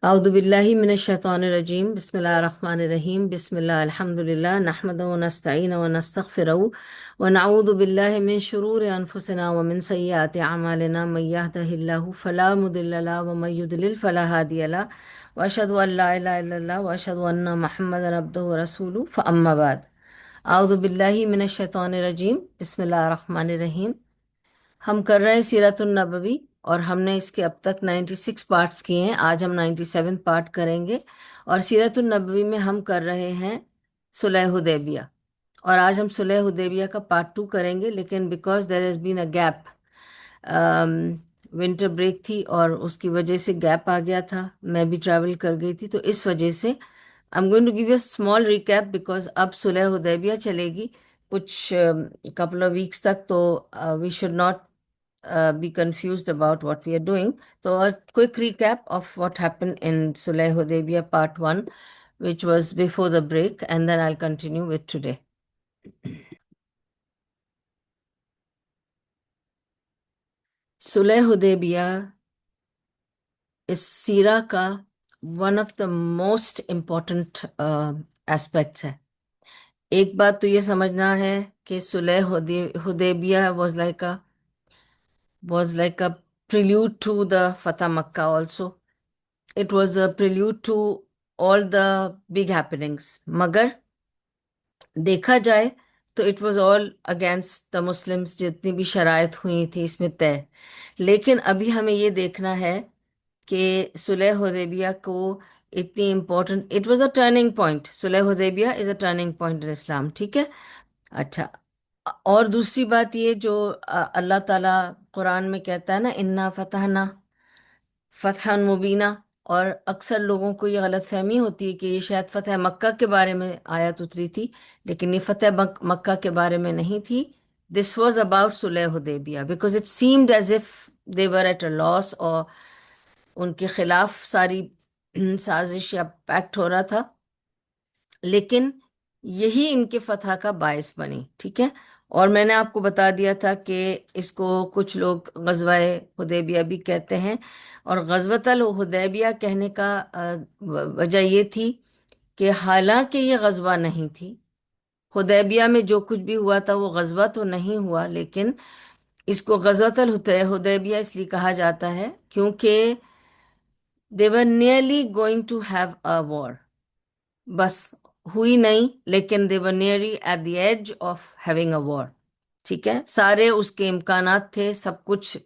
أعوذ بالله من الشيطان الرجيم بسم الله الرحمن الرحيم بسم الله الحمد لله نحمده ونستعينه ونستغفره ونعوذ بالله من شرور أنفسنا ومن سيئات أعمالنا من يهده الله فلا مضل له ومن يضلل فلا هادي له وأشهد أن لا إله إلا الله وأشهد أن محمدا عبده ورسوله فأما بعد أعوذ بالله من الشيطان الرجيم بسم الله الرحمن الرحيم ہم کر رہے ہیں سیرت النبوی اور ہم نے اس کے اب تک 96 پارٹس کیے ہیں. آج ہم 97 پارٹ کریں گے اور سیرت النبوی میں ہم کر رہے ہیں صلح حدیبیہ. اور آج ہم صلح حدیبیہ کا پارٹ 2 کریں گے، لیکن because there has been a gap, winter break تھی اور اس کی وجہ سے گیپ آ گیا تھا، میں بھی ٹریول کر گئی تھی، تو اس وجہ سے I'm going to give you a small recap because اب صلح حدیبیہ چلے گی کچھ couple of weeks تک، تو we should not be confused about what we are doing. So a quick recap of what happened in Sulh Hudaybiyah part 1, which was before the break, and then I'll continue with today. Sulh Hudaybiyah is سیرہ کا one of the most important aspects ہے. ایک بات تو یہ سمجھنا ہے کہ صلح حدیبیہ was like a prelude to the Fatah Makkah also. It was a prelude to all the big happenings. مگر دیکھا جائے تو it was all against the Muslims، جتنی بھی شرائط ہوئی تھی اس میں طے. لیکن ابھی ہمیں یہ دیکھنا ہے کہ صلح حدیبیہ کو اتنی important, it was a turning point. صلح حدیبیہ از اے ٹرننگ پوائنٹ ان اسلام. ٹھیک ہے، اچھا. اور دوسری بات یہ جو اللہ تعالیٰ قرآن میں کہتا ہے نا، انا فتحنا فتح مبینہ، اور اکثر لوگوں کو یہ غلط فہمی ہوتی ہے کہ یہ شاید فتح مکہ کے بارے میں آیت اتری تھی، لیکن یہ فتح مکہ کے بارے میں نہیں تھی. دس واز اباؤٹ صلح حدیبیہ because it seemed as if they were at a loss, اور ان کے خلاف ساری سازش یا پیکٹ ہو رہا تھا، لیکن یہی ان کے فتح کا باعث بنی. ٹھیک ہے، اور میں نے آپ کو بتا دیا تھا کہ اس کو کچھ لوگ غزوہ حدیبیہ بھی کہتے ہیں، اور غزوۃ الحدیبیہ کہنے کا وجہ یہ تھی کہ حالانکہ یہ غزوہ نہیں تھی، حدیبیہ میں جو کچھ بھی ہوا تھا وہ غزوہ تو نہیں ہوا، لیکن اس کو غزوۃ الحدیبیہ اس لیے کہا جاتا ہے کیونکہ they were nearly going to have a war. بس ہوئی نہیں، لیکن they were nearly at the edge of having a war. ٹھیک ہے، سارے اس کے امکانات تھے، سب کچھ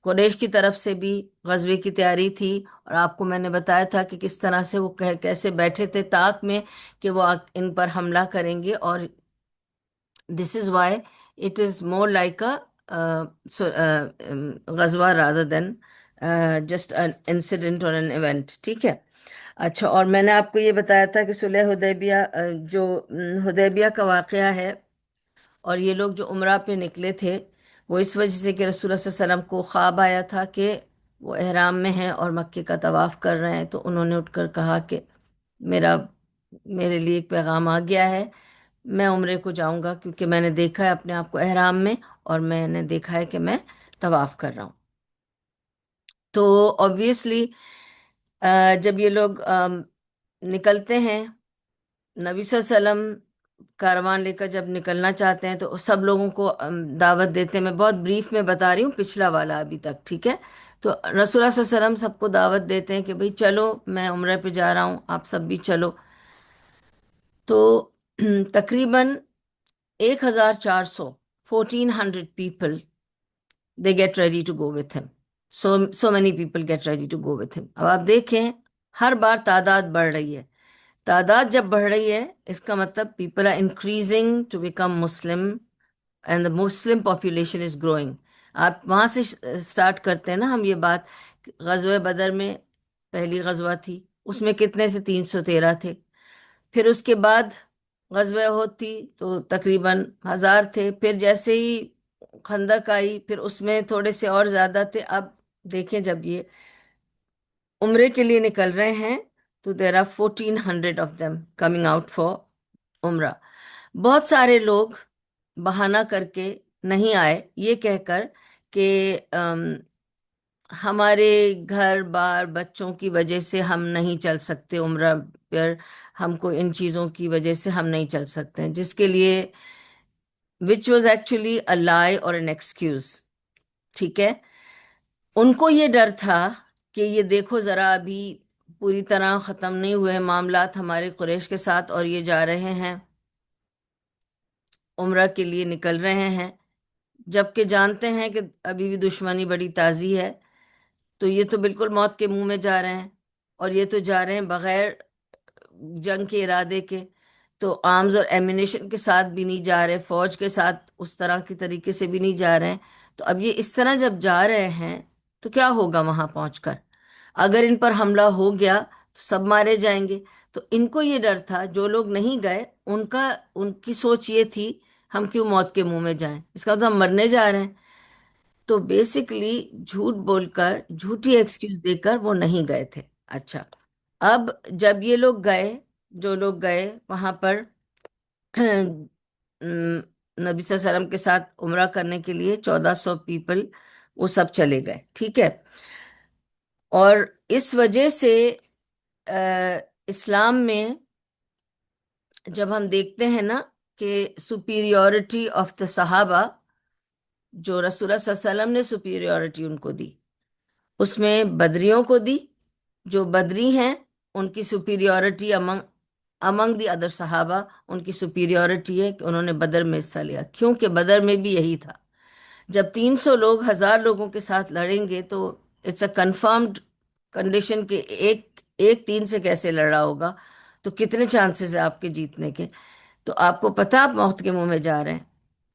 قریش کی طرف سے بھی غزوے کی تیاری تھی، اور آپ کو میں نے بتایا تھا کہ کس طرح سے وہ کیسے بیٹھے تھے طاق میں کہ وہ ان پر حملہ کریں گے. اور this is why it is more like a غزوہ rather than just an incident or an event. ٹھیک ہے، اچھا. اور میں نے آپ کو یہ بتایا تھا کہ صلح حدیبیہ جو حدیبیہ کا واقعہ ہے، اور یہ لوگ جو عمرہ پہ نکلے تھے وہ اس وجہ سے کہ رسول اللہ صلی اللہ علیہ وسلم کو خواب آیا تھا کہ وہ احرام میں ہیں اور مکے کا طواف کر رہے ہیں، تو انہوں نے اٹھ کر کہا کہ میرے لیے ایک پیغام آ گیا ہے، میں عمرے کو جاؤں گا کیونکہ میں نے دیکھا ہے اپنے آپ کو احرام میں، اور میں نے دیکھا ہے کہ میں طواف کر رہا ہوں. تو obviously جب یہ لوگ نکلتے ہیں، نبی صلی اللہ علیہ وسلم کاروان لے کر جب نکلنا چاہتے ہیں تو سب لوگوں کو دعوت دیتے ہیں. میں بہت بریف میں بتا رہی ہوں، پچھلا والا ابھی تک. ٹھیک ہے، تو رسول اللہ صلی اللہ علیہ وسلم سب کو دعوت دیتے ہیں کہ بھئی چلو، میں عمرے پہ جا رہا ہوں، آپ سب بھی چلو. تو تقریباً 1400 1400 people they get ready to go with him. So many people get ready to go with him. اب آپ دیکھیں ہر بار تعداد بڑھ رہی ہے. تعداد جب بڑھ رہی ہے اس کا مطلب people are increasing to become Muslim and the Muslim population is growing. آپ وہاں سے سٹارٹ کرتے ہیں نا ہم یہ بات. غزوہ بدر میں پہلی غزوہ تھی، اس میں کتنے تھے؟ 313 تھے. پھر اس کے بعد غزوہ احد تھی تو تقریباً 1000 تھے. پھر جیسے ہی خندق آئی پھر اس میں تھوڑے سے اور زیادہ تھے. اب دیکھیں جب یہ عمرے کے لیے نکل رہے ہیں تو there are 1400 of them coming out for عمرہ. بہت سارے لوگ بہانہ کر کے نہیں آئے، یہ کہہ کر کہ ہمارے گھر بار بچوں کی وجہ سے ہم نہیں چل سکتے عمرہ پر، ہم کو ان چیزوں کی وجہ سے ہم نہیں چل سکتے ہیں، جس کے لیے وچ واز ایکچولی اے لائی اور این ایکسکیوز. ٹھیک ہے. ان کو یہ ڈر تھا کہ یہ دیکھو ذرا، ابھی پوری طرح ختم نہیں ہوئے ہیں معاملات ہمارے قریش کے ساتھ، اور یہ جا رہے ہیں عمرہ کے لیے، نکل رہے ہیں، جبکہ جانتے ہیں کہ ابھی بھی دشمنی بڑی تازی ہے. تو یہ تو بالکل موت کے منہ میں جا رہے ہیں، اور یہ تو جا رہے ہیں بغیر جنگ کے ارادے کے، تو آرمز اور ایمونیشن کے ساتھ بھی نہیں جا رہے، فوج کے ساتھ اس طرح کی طریقے سے بھی نہیں جا رہے ہیں. تو اب یہ اس طرح جب جا رہے ہیں تو کیا ہوگا وہاں پہنچ کر؟ اگر ان پر حملہ ہو گیا تو سب مارے جائیں گے. تو ان کو یہ ڈر تھا، جو لوگ نہیں گئے ان کی سوچ یہ تھی ہم کیوں موت کے منہ میں جائیں، اس کا تو ہم مرنے جا رہے ہیں. تو بیسیکلی جھوٹ بول کر، جھوٹی ایکسکیوز دے کر وہ نہیں گئے تھے. اچھا. اب جب یہ لوگ گئے، جو لوگ گئے وہاں پر نبی صلی اللہ علیہ وسلم کے ساتھ عمرہ کرنے کے لیے 1400 پیپل، وہ سب چلے گئے. ٹھیک ہے. اور اس وجہ سے اسلام میں جب ہم دیکھتے ہیں نا کہ سپیریورٹی آف دا صحابہ، جو رسول اللہ صلی اللہ علیہ وسلم نے سپیریورٹی ان کو دی، اس میں بدریوں کو دی. جو بدری ہیں ان کی سپیریورٹی امنگ دی ادر صحابہ، ان کی سپیریورٹی ہے کہ انہوں نے بدر میں حصہ لیا، کیونکہ بدر میں بھی یہی تھا. جب 300 لوگ 1000 لوگوں کے ساتھ لڑیں گے تو اٹس اے کنفرمڈ کنڈیشن کہ ایک ایک 3 سے کیسے لڑ رہا ہوگا، تو کتنے چانسز ہیں آپ کے جیتنے کے. تو آپ کو پتہ آپ موت کے منہ میں جا رہے ہیں،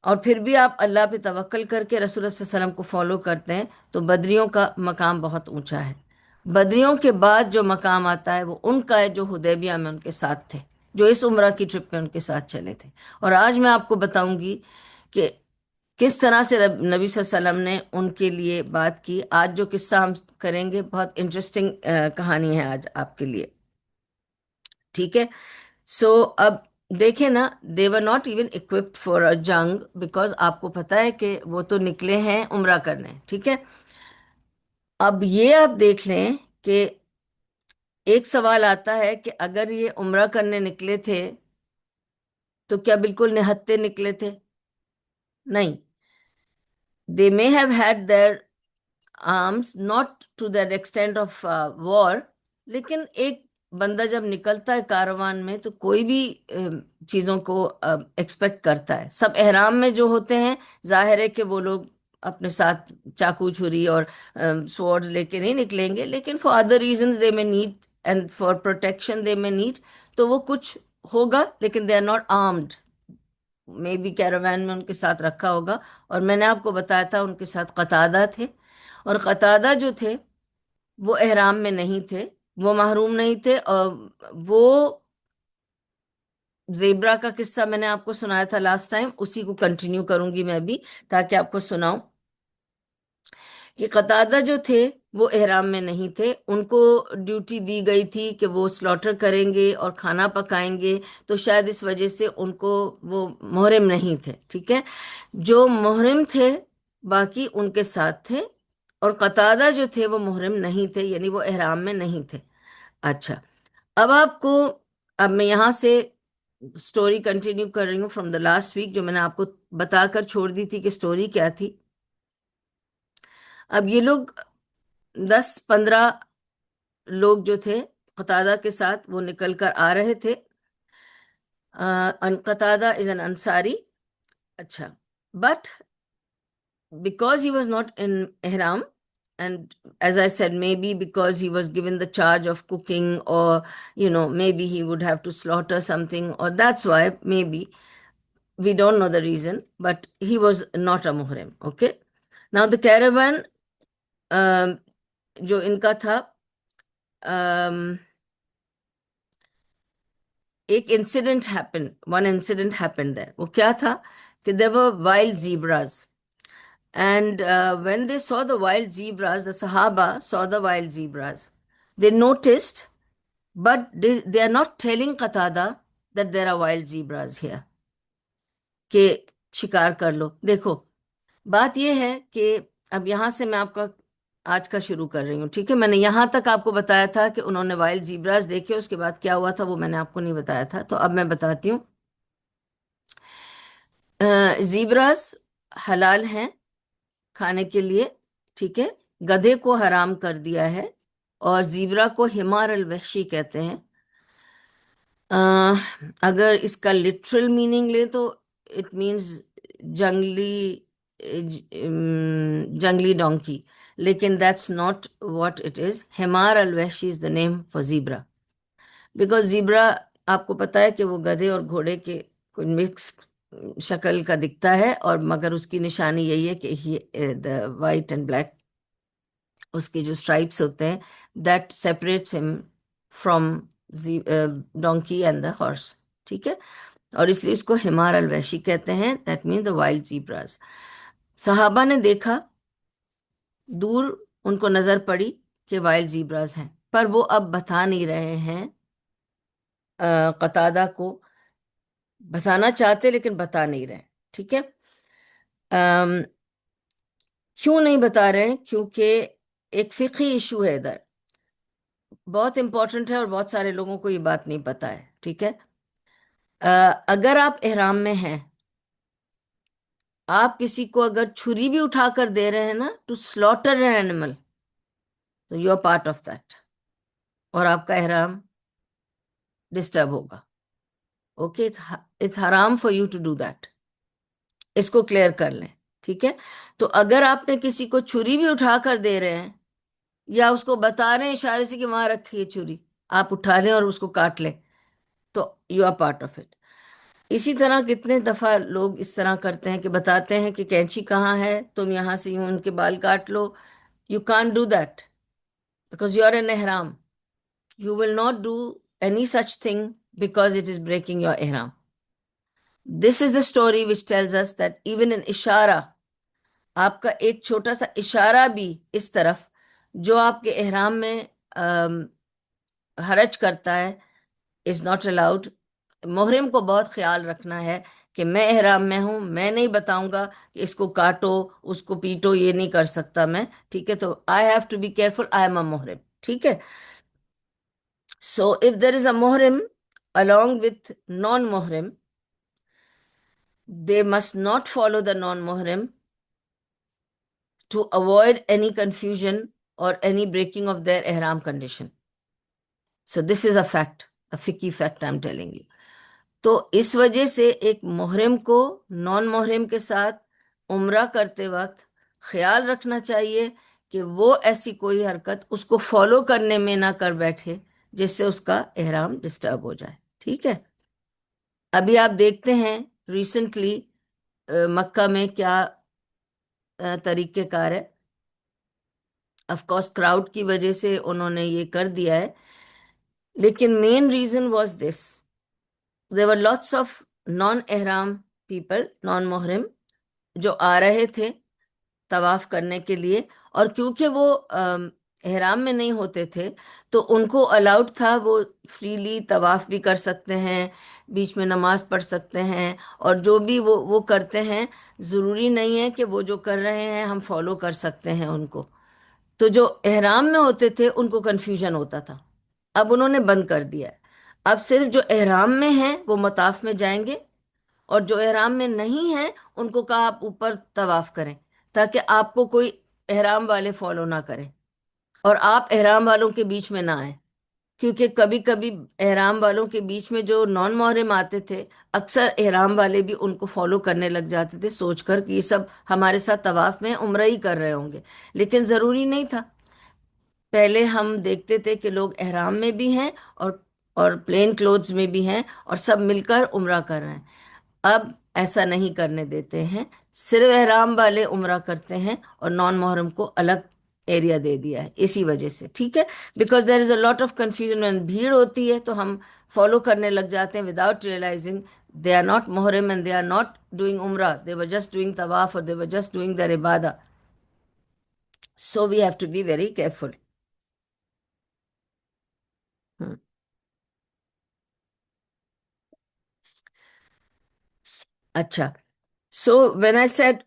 اور پھر بھی آپ اللہ پہ توکل کر کے رسول اللہ صلی اللہ علیہ وسلم کو فالو کرتے ہیں. تو بدریوں کا مقام بہت اونچا ہے. بدریوں کے بعد جو مقام آتا ہے وہ ان کا ہے جو حدیبیہ میں ان کے ساتھ تھے، جو اس عمرہ کی ٹرپ میں ان کے ساتھ چلے تھے. اور آج میں آپ کو بتاؤں گی کہ کس طرح سے نبی صلی اللہ علیہ وسلم نے ان کے لیے بات کی. آج جو قصہ ہم کریں گے بہت انٹرسٹنگ کہانی ہے آج آپ کے لیے. ٹھیک ہے. سو اب دیکھیں نا، they were not even equipped for a جنگ، بیکاز آپ کو پتہ ہے کہ وہ تو نکلے ہیں عمرہ کرنے. ٹھیک ہے. اب یہ آپ دیکھ لیں کہ ایک سوال آتا ہے کہ اگر یہ عمرہ کرنے نکلے تھے تو کیا بالکل نہتے نکلے تھے؟ نہیں. دے may have had their arms not to that extent of war، لیکن ایک بندہ جب نکلتا ہے کاروان میں تو کوئی بھی چیزوں کو ایکسپیکٹ کرتا ہے. سب احرام میں جو ہوتے ہیں، ظاہر ہے کہ وہ لوگ اپنے ساتھ چاقو چھری اور سورڈ لے کے نہیں نکلیں گے، لیکن for other reasons they may need, and for protection they may need, تو وہ کچھ ہوگا، لیکن they are not armed. May be caravan میں ان کے ساتھ رکھا ہوگا. اور میں نے آپ کو بتایا تھا ان کے ساتھ قتادہ تھے، اور قتادہ جو تھے وہ احرام میں نہیں تھے، وہ محروم نہیں تھے. اور وہ زیبرا کا قصہ میں نے آپ کو سنایا تھا لاسٹ ٹائم، اسی کو کنٹینیو کروں گی میں بھی تاکہ آپ کو سناؤں کہ قتادہ جو تھے وہ احرام میں نہیں تھے. ان کو ڈیوٹی دی گئی تھی کہ وہ سلاٹر کریں گے اور کھانا پکائیں گے، تو شاید اس وجہ سے ان کو وہ محرم نہیں تھے. ٹھیک ہے. جو محرم تھے باقی ان کے ساتھ تھے، اور قتادہ جو تھے وہ محرم نہیں تھے، یعنی وہ احرام میں نہیں تھے. اچھا. اب آپ کو، اب میں یہاں سے سٹوری کنٹینیو کر رہی ہوں فرام دا لاسٹ ویک، جو میں نے آپ کو بتا کر چھوڑ دی تھی کہ سٹوری کیا تھی. اب یہ لوگ 10-15 لوگ جو تھے قتادہ کے ساتھ وہ نکل کر آ رہے تھے. قتادہ از این انصاری. اچھا. But because he was not in ihram, and as I said, maybe because he was given the charge of cooking, or maybe he would have to slaughter something, or that's why, maybe we don't know the reason, but he was not a muhrim. Okay. Now the caravan جو ان کا تھا، ایک incident one incident happen there. وہ کیا تھا کہ there were wild zebras. And when they saw the wild zebras, the Sahaba saw the wild zebras. They noticed, but they are not telling Qatada that there are wild zebras here. کہ شکار کر لو. دیکھو بات یہ ہے کہ اب یہاں سے میں آپ کا آج کا شروع کر رہی ہوں، ٹھیک ہے؟ میں نے یہاں تک آپ کو بتایا تھا کہ انہوں نے وائلڈ زیبراز دیکھے، اس کے بعد کیا ہوا تھا وہ میں نے آپ کو نہیں بتایا تھا، تو اب میں بتاتی ہوں۔ زیبراز حلال ہیں کھانے کے لیے، ٹھیک ہے؟ گدھے کو حرام کر دیا ہے، اور زیبرا کو حمار الوحشی کہتے ہیں۔ آہ، اگر اس کا لٹرل میننگ لے تو اٹ مینز جنگلی جنگلی ڈونکی، لیکن that's not what it is. حمار الوحشی is the name for zebra, because zebra آپ کو پتا ہے کہ وہ گدھے اور گھوڑے کے کوئی مکس شکل کا دکھتا ہے، اور مگر اس کی نشانی یہی ہے کہ دا وائٹ اینڈ بلیک، اس کے جو اسٹرائپس ہوتے ہیں، that separates them from donkey and the horse, ٹھیک ہے؟ اور اس لیے اس کو حمار الوحشی کہتے ہیں، دیٹ مین دا وائلڈ زیبراز۔ صحابہ نے دیکھا، دور ان کو نظر پڑی کہ وائلڈ زیبراز ہیں، پر وہ اب بتا نہیں رہے ہیں قتادہ کو، بتانا چاہتے لیکن بتا نہیں رہے، ٹھیک ہے؟ آم، کیوں نہیں بتا رہے ہیں؟ کیونکہ ایک فقہی ایشو ہے ادھر، بہت امپورٹنٹ ہے، اور بہت سارے لوگوں کو یہ بات نہیں پتا ہے، ٹھیک ہے؟ اگر آپ احرام میں ہیں، آپ کسی کو اگر چھری بھی اٹھا کر دے رہے ہیں نا ٹو سلوٹر این اینیمل، تو you are part of that, اور آپ کا احرام ڈسٹرب ہوگا۔ اوکے، اٹس حرام for you to do that, اس کو کلیئر کر لیں، ٹھیک ہے؟ تو اگر آپ نے کسی کو چھری بھی اٹھا کر دے رہے ہیں، یا اس کو بتا رہے ہیں اشارے سے کہ وہاں رکھیے چھری، آپ اٹھا لیں اور اس کو کاٹ لیں، تو you are part of it. اسی طرح کتنے دفعہ لوگ اس طرح کرتے ہیں کہ بتاتے ہیں کہ کینچی کہاں ہے، تم یہاں سے یوں ان کے بال کاٹ لو۔ You can't do that because you are an احرام، you will not do any such thing because it is breaking your احرام۔ This is the story which tells us that even an اشارہ، آپ کا ایک چھوٹا سا اشارہ بھی اس طرف، جو آپ کے احرام میں حرج کرتا ہے، از ناٹ الاؤڈ۔ محرم کو بہت خیال رکھنا ہے کہ میں احرام میں ہوں، میں نہیں بتاؤں گا کہ اس کو کاٹو، اس کو پیٹو، یہ نہیں کر سکتا میں، ٹھیک ہے؟ تو I have to be careful, I am a محرم، ٹھیک ہے؟ So if there is a محرم along with non-محرم، they must not follow the non-محرم to avoid any confusion or any breaking of their ihram condition. So this is a fact, a fiqhi fact I'm telling you. تو اس وجہ سے ایک محرم کو نان محرم کے ساتھ عمرہ کرتے وقت خیال رکھنا چاہیے کہ وہ ایسی کوئی حرکت اس کو فالو کرنے میں نہ کر بیٹھے جس سے اس کا احرام ڈسٹرب ہو جائے، ٹھیک ہے؟ ابھی آپ دیکھتے ہیں ریسنٹلی مکہ میں کیا طریقہ کار ہے۔ آف کورس کراؤڈ کی وجہ سے انہوں نے یہ کر دیا ہے، لیکن main reason was this: there were lots of non-احرام people، نان محرم، جو آ رہے تھے طواف کرنے کے لیے، اور کیونکہ وہ احرام میں نہیں ہوتے تھے تو ان کو الاؤڈ تھا، وہ فریلی طواف بھی کر سکتے ہیں، بیچ میں نماز پڑھ سکتے ہیں، اور جو بھی وہ کرتے ہیں، ضروری نہیں ہے کہ وہ جو کر رہے ہیں ہم فالو کر سکتے ہیں ان کو۔ تو جو احرام میں ہوتے تھے ان کو کنفیوژن ہوتا تھا، اب انہوں نے بند کر دیا ہے۔ اب صرف جو احرام میں ہیں وہ مطاف میں جائیں گے، اور جو احرام میں نہیں ہیں ان کو کہا آپ اوپر طواف کریں، تاکہ آپ کو کوئی احرام والے فالو نہ کریں، اور آپ احرام والوں کے بیچ میں نہ آئیں، کیونکہ کبھی کبھی احرام والوں کے بیچ میں جو نان محرم آتے تھے، اکثر احرام والے بھی ان کو فالو کرنے لگ جاتے تھے، سوچ کر کہ یہ سب ہمارے ساتھ طواف میں عمرہ ہی کر رہے ہوں گے، لیکن ضروری نہیں تھا۔ پہلے ہم دیکھتے تھے کہ لوگ احرام میں بھی ہیں اور پلین کلوتھز میں بھی ہیں، اور سب مل کر عمرہ کر رہے ہیں۔ اب ایسا نہیں کرنے دیتے ہیں، صرف احرام والے عمرہ کرتے ہیں، اور نان محرم کو الگ ایریا دے دیا ہے اسی وجہ سے، ٹھیک ہے؟ Because there is a lot of confusion, بھیڑ ہوتی ہے تو ہم فالو کرنے لگ جاتے ہیں without realising they are not محرم and they are not doing عمرہ، دے ور جسٹ ڈوئنگ طواف، اور they were just doing their عبادہ۔ So we have to be very careful. اچھا، so when I said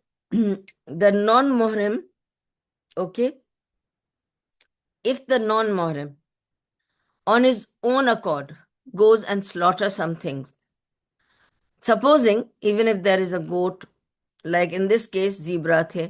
the non محرم، okay, if the non-Muhrim on his own accord goes and slaughters some things, supposing even if there is a goat, like in this case zebra the,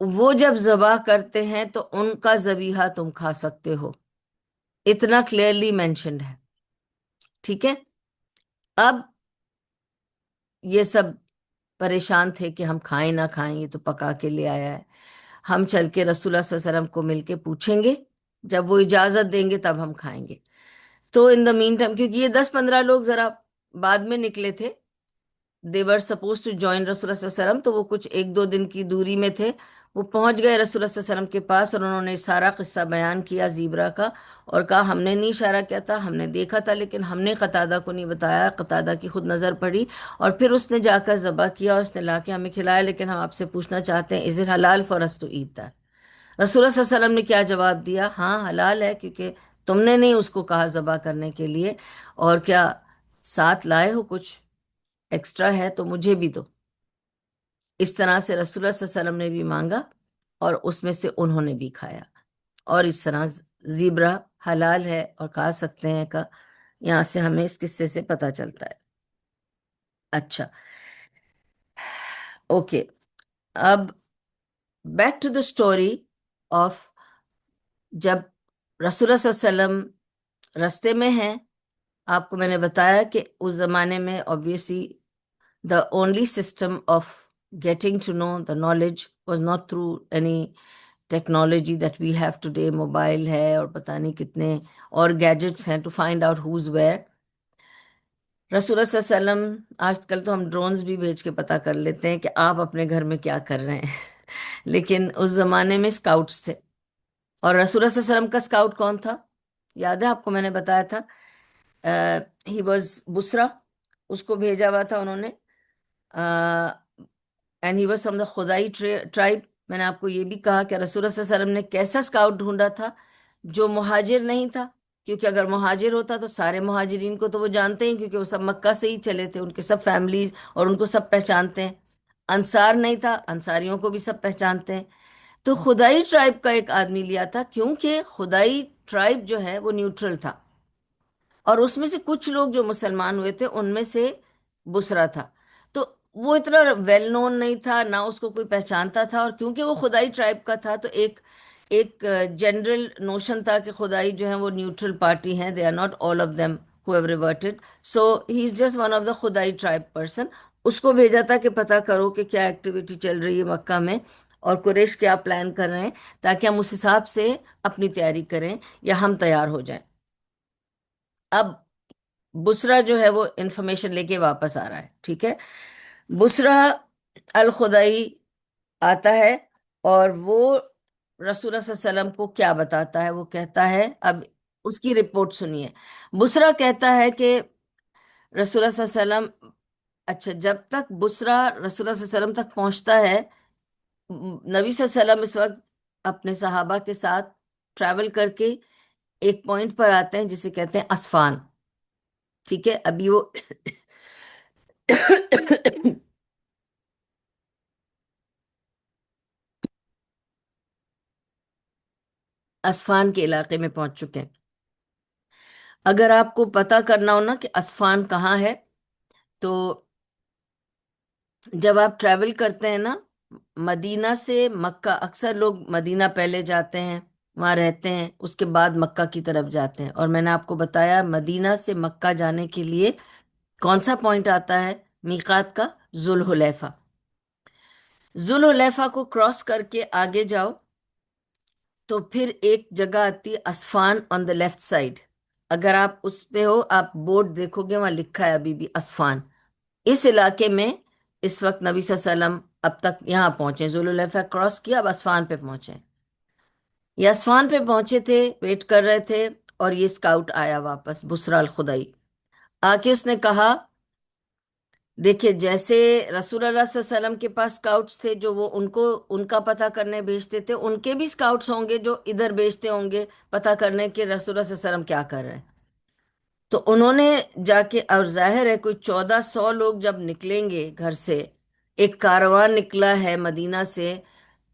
وہ جب ذبح کرتے ہیں تو ان کا ذبیحہ تم کھا سکتے ہو، اتنا کلیئرلی مینشنڈ ہے، ٹھیک ہے؟ اب یہ سب پریشان تھے کہ ہم کھائیں نہ کھائیں، یہ تو پکا کے لے آیا ہے، ہم چل کے رسول اللہ صلی اللہ علیہ وسلم کو مل کے پوچھیں گے، جب وہ اجازت دیں گے تب ہم کھائیں گے۔ تو ان دا مین ٹائم، کیونکہ یہ 10-15 لوگ ذرا بعد میں نکلے تھے، they were supposed to join رسول اللہ صلی اللہ علیہ وسلم، تو وہ کچھ 1-2 دن کی دوری میں تھے، وہ پہنچ گئے رسول اللہ صلی اللہ علیہ وسلم کے پاس، اور انہوں نے سارا قصہ بیان کیا زیبرا کا، اور کہا ہم نے نہیں اشارہ کیا تھا، ہم نے دیکھا تھا، لیکن ہم نے قتادہ کو نہیں بتایا، قتادہ کی خود نظر پڑی، اور پھر اس نے جا کر ذبح کیا اور اس نے لا کے ہمیں کھلایا، لیکن ہم آپ سے پوچھنا چاہتے ہیں از اٹ حلال for us to eat that? رسول اللہ صلی اللہ علیہ وسلم نے کیا جواب دیا؟ ہاں حلال ہے، کیونکہ تم نے نہیں اس کو کہا ذبح کرنے کے لیے، اور کیا ساتھ لائے ہو کچھ ایکسٹرا ہے تو مجھے بھی دو۔ اس طرح سے رسول اللہ صلی اللہ علیہ وسلم نے بھی مانگا، اور اس میں سے انہوں نے بھی کھایا، اور اس طرح زیبرا حلال ہے اور کھا سکتے ہیں کا یہاں سے ہمیں اس قصے سے پتہ چلتا ہے۔ اچھا، اوکے، اب back to the story of, جب رسول اللہ صلی اللہ علیہ وسلم رستے میں ہیں، آپ کو میں نے بتایا کہ اس زمانے میں obviously the only system of getting to know the knowledge was not through any technology that we have today، mobile ہے اور پتہ نہیں کتنے اور گیجٹس ہیں to find out who's where۔ رسول اللہ صلی اللہ علیہ وسلم، آج کل تو ہم ڈرونز بھی بھیج کے پتہ کر لیتے ہیں کہ آپ اپنے گھر میں کیا کر رہے ہیں لیکن اس زمانے میں اسکاؤٹس تھے، اور رسول اللہ صلی اللہ علیہ وسلم کا اسکاؤٹ کون تھا؟ یاد ہے آپ کو میں نے بتایا تھا، ہی واز بسرا، اس کو بھیجا ہوا تھا انہوں نے، and he was from the خدائی ٹرائب۔ میں نے آپ کو یہ بھی کہا کہ رسول اللہ صلی اللہ علیہ وسلم نے کیسا اسکاؤٹ ڈھونڈا تھا جو مہاجر نہیں تھا، کیونکہ اگر مہاجر ہوتا تو سارے مہاجرین کو تو وہ جانتے ہیں، کیونکہ وہ سب مکہ سے ہی چلے تھے، ان کے سب فیملیز اور ان کو سب پہچانتے ہیں۔ انصار نہیں تھا، انصاریوں کو بھی سب پہچانتے ہیں، تو خدائی ٹرائب کا ایک آدمی لیا تھا، کیونکہ خدائی ٹرائب جو ہے وہ نیوٹرل تھا، اور اس میں سے کچھ لوگ جو مسلمان ہوئے تھے ان میں سے بسرا تھا، تو وہ اتنا ویل نون نہیں تھا، نہ اس کو کوئی پہچانتا تھا، اور کیونکہ وہ خدائی ٹرائب کا تھا تو ایک جنرل نوشن تھا کہ خدائی جو ہیں وہ نیوٹرل پارٹی ہیں، they are not all of them who have reverted, so he is just one of the خدائی ٹرائب پرسن۔ اس کو بھیجا تھا کہ پتہ کرو کہ کیا ایکٹیویٹی چل رہی ہے مکہ میں، اور قریش کیا پلان کر رہے ہیں، تاکہ ہم اس حساب سے اپنی تیاری کریں یا ہم تیار ہو جائیں۔ اب بسرا جو ہے وہ انفارمیشن لے کے واپس آ رہا ہے، ٹھیک ہے؟ بسرا الخدائی آتا ہے، اور وہ رسول اللہ صلی اللہ علیہ وسلم کو کیا بتاتا ہے؟ وہ کہتا ہے، اب اس کی رپورٹ سنیے۔ بسرا کہتا ہے کہ رسول اللہ صلی اللہ علیہ وسلم، اچھا، جب تک بسرا رسول اللہ صلی اللہ علیہ وسلم تک پہنچتا ہے، نبی صلی اللہ علیہ وسلم اس وقت اپنے صحابہ کے ساتھ ٹریول کر کے ایک پوائنٹ پر آتے ہیں جسے کہتے ہیں اسفان، ٹھیک ہے؟ ابھی وہ اسفان کے علاقے میں پہنچ چکے ہیں۔ اگر آپ کو پتہ کرنا ہو نا کہ اسفان کہاں ہے، تو جب آپ ٹریول کرتے ہیں نا مدینہ سے مکہ، اکثر لوگ مدینہ پہلے جاتے ہیں، وہاں رہتے ہیں، اس کے بعد مکہ کی طرف جاتے ہیں، اور میں نے آپ کو بتایا مدینہ سے مکہ جانے کے لیے کون سا پوائنٹ آتا ہے میقات کا؟ ذوالحلیفہ۔ ذوالحلیفہ کو کراس کر کے آگے جاؤ تو پھر ایک جگہ آتی ہے اسفان آن دا لیفٹ سائڈ، اگر آپ اس پہ ہو، آپ بورڈ دیکھو گے وہاں لکھا ہے ابھی بھی اسفان۔ اس علاقے میں اس وقت نبی صلی اللہ علیہ وسلم اب تک یہاں پہنچے، ذوالحلیفہ کراس کیا، اب اسفان پہ پہنچے، یہ اسفان پہ پہنچے تھے، ویٹ کر رہے تھے، اور یہ اسکاؤٹ آیا واپس، بسرا الخدائی آ کے اس نے کہا، دیکھیے جیسے رسول اللہ صلی اللہ علیہ وسلم کے پاس اسکاؤٹس تھے جو وہ ان کو ان کا پتہ کرنے بھیجتے تھے، ان کے بھی اسکاؤٹس ہوں گے جو ادھر بھیجتے ہوں گے پتہ کرنے کہ رسول اللہ صلی اللہ علیہ وسلم کیا کر رہے ہیں۔ تو انہوں نے جا کے، اور ظاہر ہے کوئی 1400 لوگ جب نکلیں گے گھر سے، ایک کاروان نکلا ہے مدینہ سے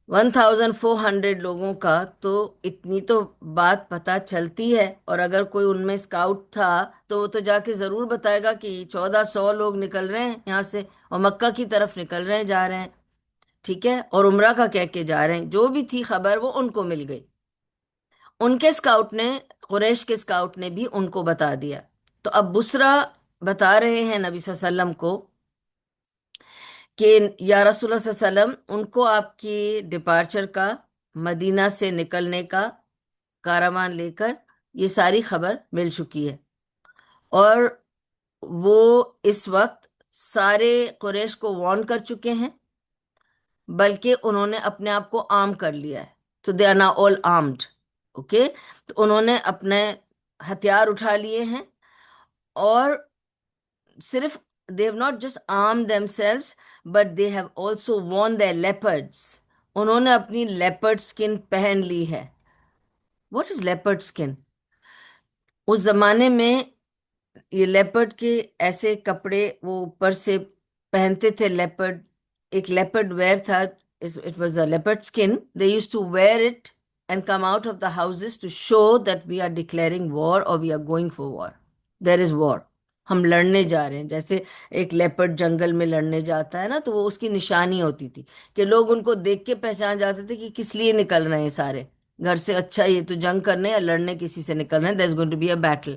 1400 لوگوں کا، تو اتنی تو بات پتہ چلتی ہے، اور اگر کوئی ان میں اسکاؤٹ تھا تو وہ تو جا کے ضرور بتائے گا کہ 1400 لوگ نکل رہے ہیں یہاں سے اور مکہ کی طرف نکل رہے ہیں، جا رہے ہیں، ٹھیک ہے، اور عمرہ کا کہہ کے جا رہے ہیں. جو بھی تھی خبر وہ ان کو مل گئی. ان کے اسکاؤٹ نے، قریش کے اسکاؤٹ نے بھی ان کو بتا دیا. تو اب بسرا بتا رہے ہیں نبی صلی اللہ علیہ وسلم کو کہ یا رسول اللہ صلی اللہ علیہ وسلم، ان کو آپ کی ڈپارچر کا، مدینہ سے نکلنے کا کاروان لے کر یہ ساری خبر مل چکی ہے، اور وہ اس وقت سارے قریش کو وارن کر چکے ہیں، بلکہ انہوں نے اپنے آپ کو آرم کر لیا ہے. تو دے آر نا آل آرمڈ. اوکے، تو انہوں نے اپنے ہتھیار اٹھا لیے ہیں، اور صرف they have not just armed themselves but they have also worn their leopards. انہوں نے اپنی لیپرڈ سکن پہن لی ہے. What is leopard skin؟ اس زمانے میں یہ لیپرڈ کے ایسے کپڑے وہ اوپر سے پہنتے تھے. لیپرڈ ایک لیپرڈ ویئر تھا. It was the leopard skin. They use to wear it and come out of the houses to show that we are declaring war اور we are going for war. There is war, ہم لڑنے جا رہے ہیں. جیسے ایک leopard جنگل میں لڑنے جاتا ہے نا، تو وہ اس کی نشانی ہوتی تھی کہ لوگ ان کو دیکھ کے پہچان جاتے تھے کہ کس لیے نکل رہے ہیں سارے گھر سے. اچھا، یہ تو جنگ کرنے یا لڑنے کسی سے نکل رہے ہیں. There is going to be a battle.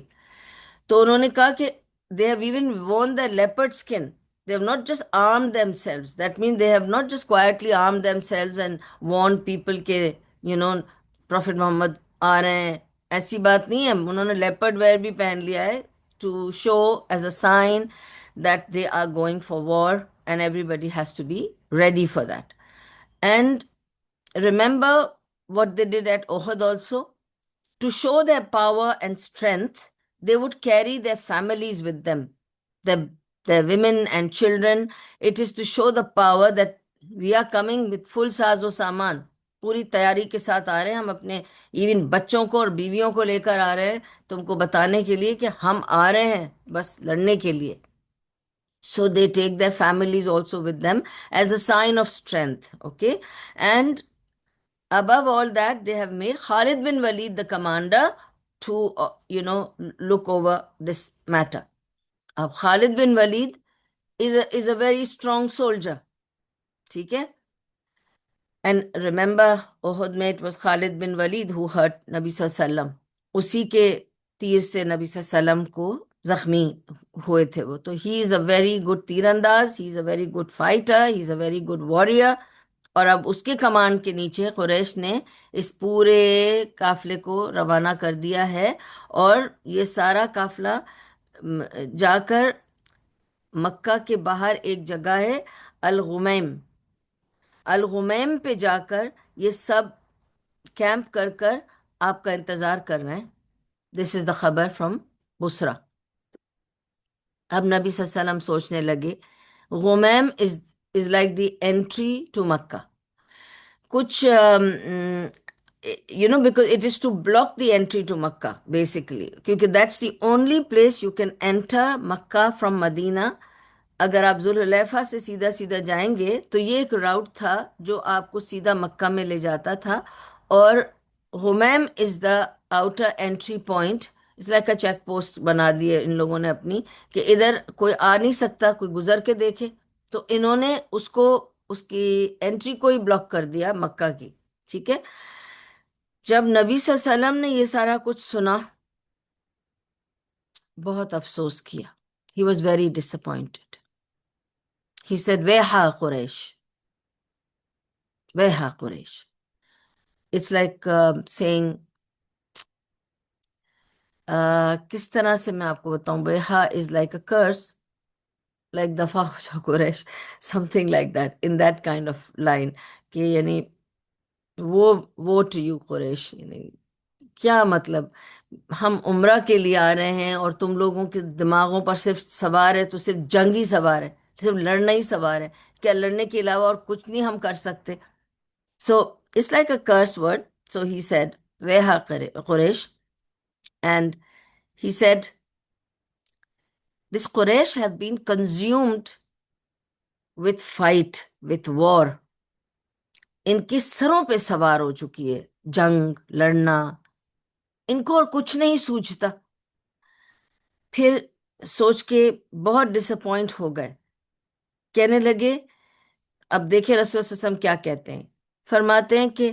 تو انہوں نے کہا کہ they have even worn their leopard skin. They have not just armed themselves. That means they have not just quietly armed themselves and warned people کہ you know Prophet محمد آ رہے ہیں. ایسی بات نہیں ہے. انہوں نے لیپرڈ ویئر بھی پہن لیا ہے to show as a sign that they are going for war and everybody has to be ready for that. And remember what they did at Uhud also. To show their power and strength, they would carry their families with them, their, their women and children. It is to show the power that we are coming with full ساز و سامان. پوری تیاری کے ساتھ آ رہے ہیں ہم، اپنے ایون بچوں کو اور بیویوں کو لے کر آ رہے ہیں تم کو بتانے کے لیے کہ ہم آ رہے ہیں بس لڑنے کے لیے. So they take their families also with them as a sign of strength. Okay, and above all that, they have made Khalid bin Walid the commander to, look over this matter. Ab Khalid bin Walid is a very strong soldier. ٹھیک ہے. And remember, Uhud میں it was Khalid bin Walid who hurt نبی صلی اللہ علیہ وسلم. اسی کے تیر سے نبی صلی اللہ علیہ وسلم کو زخمی ہوئے تھے وہ. تو he is a very good تیر انداز, he is a very good fighter, he is a very good warrior. اور اب اس کے کمانڈ کے نیچے قریش نے اس پورے قافلے کو روانہ کر دیا ہے، اور یہ سارا قافلہ جا کر مکہ کے باہر ایک جگہ ہے الغمیم. الغمیم پہ جا کر یہ سب کیمپ کر کر آپ کا انتظار کر رہے ہیں. دس از دا خبر فرام بسرا. اب نبی صلی اللہ علیہ وسلم سوچنے لگے غمیم is like the entry to Mecca. کچھ because it is to block the entry to Mecca basically, کیونکہ that's the only place you can enter Mecca from Medina. اگر آپ ذوالحلیفہ سے سیدھا سیدھا جائیں گے تو یہ ایک راؤٹ تھا جو آپ کو سیدھا مکہ میں لے جاتا تھا، اور غمیم is the outer entry point. اس لائک کا چیک پوسٹ بنا دیے ان لوگوں نے اپنی کہ ادھر کوئی آ نہیں سکتا، کوئی گزر کے دیکھے. تو انہوں نے اس کی انٹری کو ہی بلاک کر دیا مکہ کی. ٹھیک ہے. جب نبی صلی اللہ علیہ وسلم نے یہ سارا کچھ سنا بہت افسوس کیا. He was very disappointed. He said, ویحا Quraysh, ویحا Quraysh. It's like saying کس طرح سے میں آپ کو بتاؤں. ویحا is like a curse, like دفع ہو جاؤ قریش, something like that, in that kind of line. کہ یعنی وہ to you قریش. یعنی کیا مطلب، ہم عمرہ کے لیے آ رہے ہیں اور تم لوگوں کے دماغوں پر صرف سوار ہے تو صرف جنگ ہی سوار ہے، صرف لڑنا ہی سوار ہے. کیا لڑنے کے علاوہ اور کچھ نہیں ہم کر سکتے؟ So it's like a crossword. So he said ویحا قریش. اینڈ ہی سیڈ دس قریش have been consumed with fight, with war. ان کے سروں پہ سوار ہو چکی ہے جنگ، لڑنا. ان کو اور کچھ نہیں سوچتا. پھر سوچ کے بہت ڈس اپوائنٹ ہو گئے. کہنے لگے اب دیکھیں رسول صلی اللہ علیہ وسلم کیا کہتے ہیں، فرماتے ہیں کہ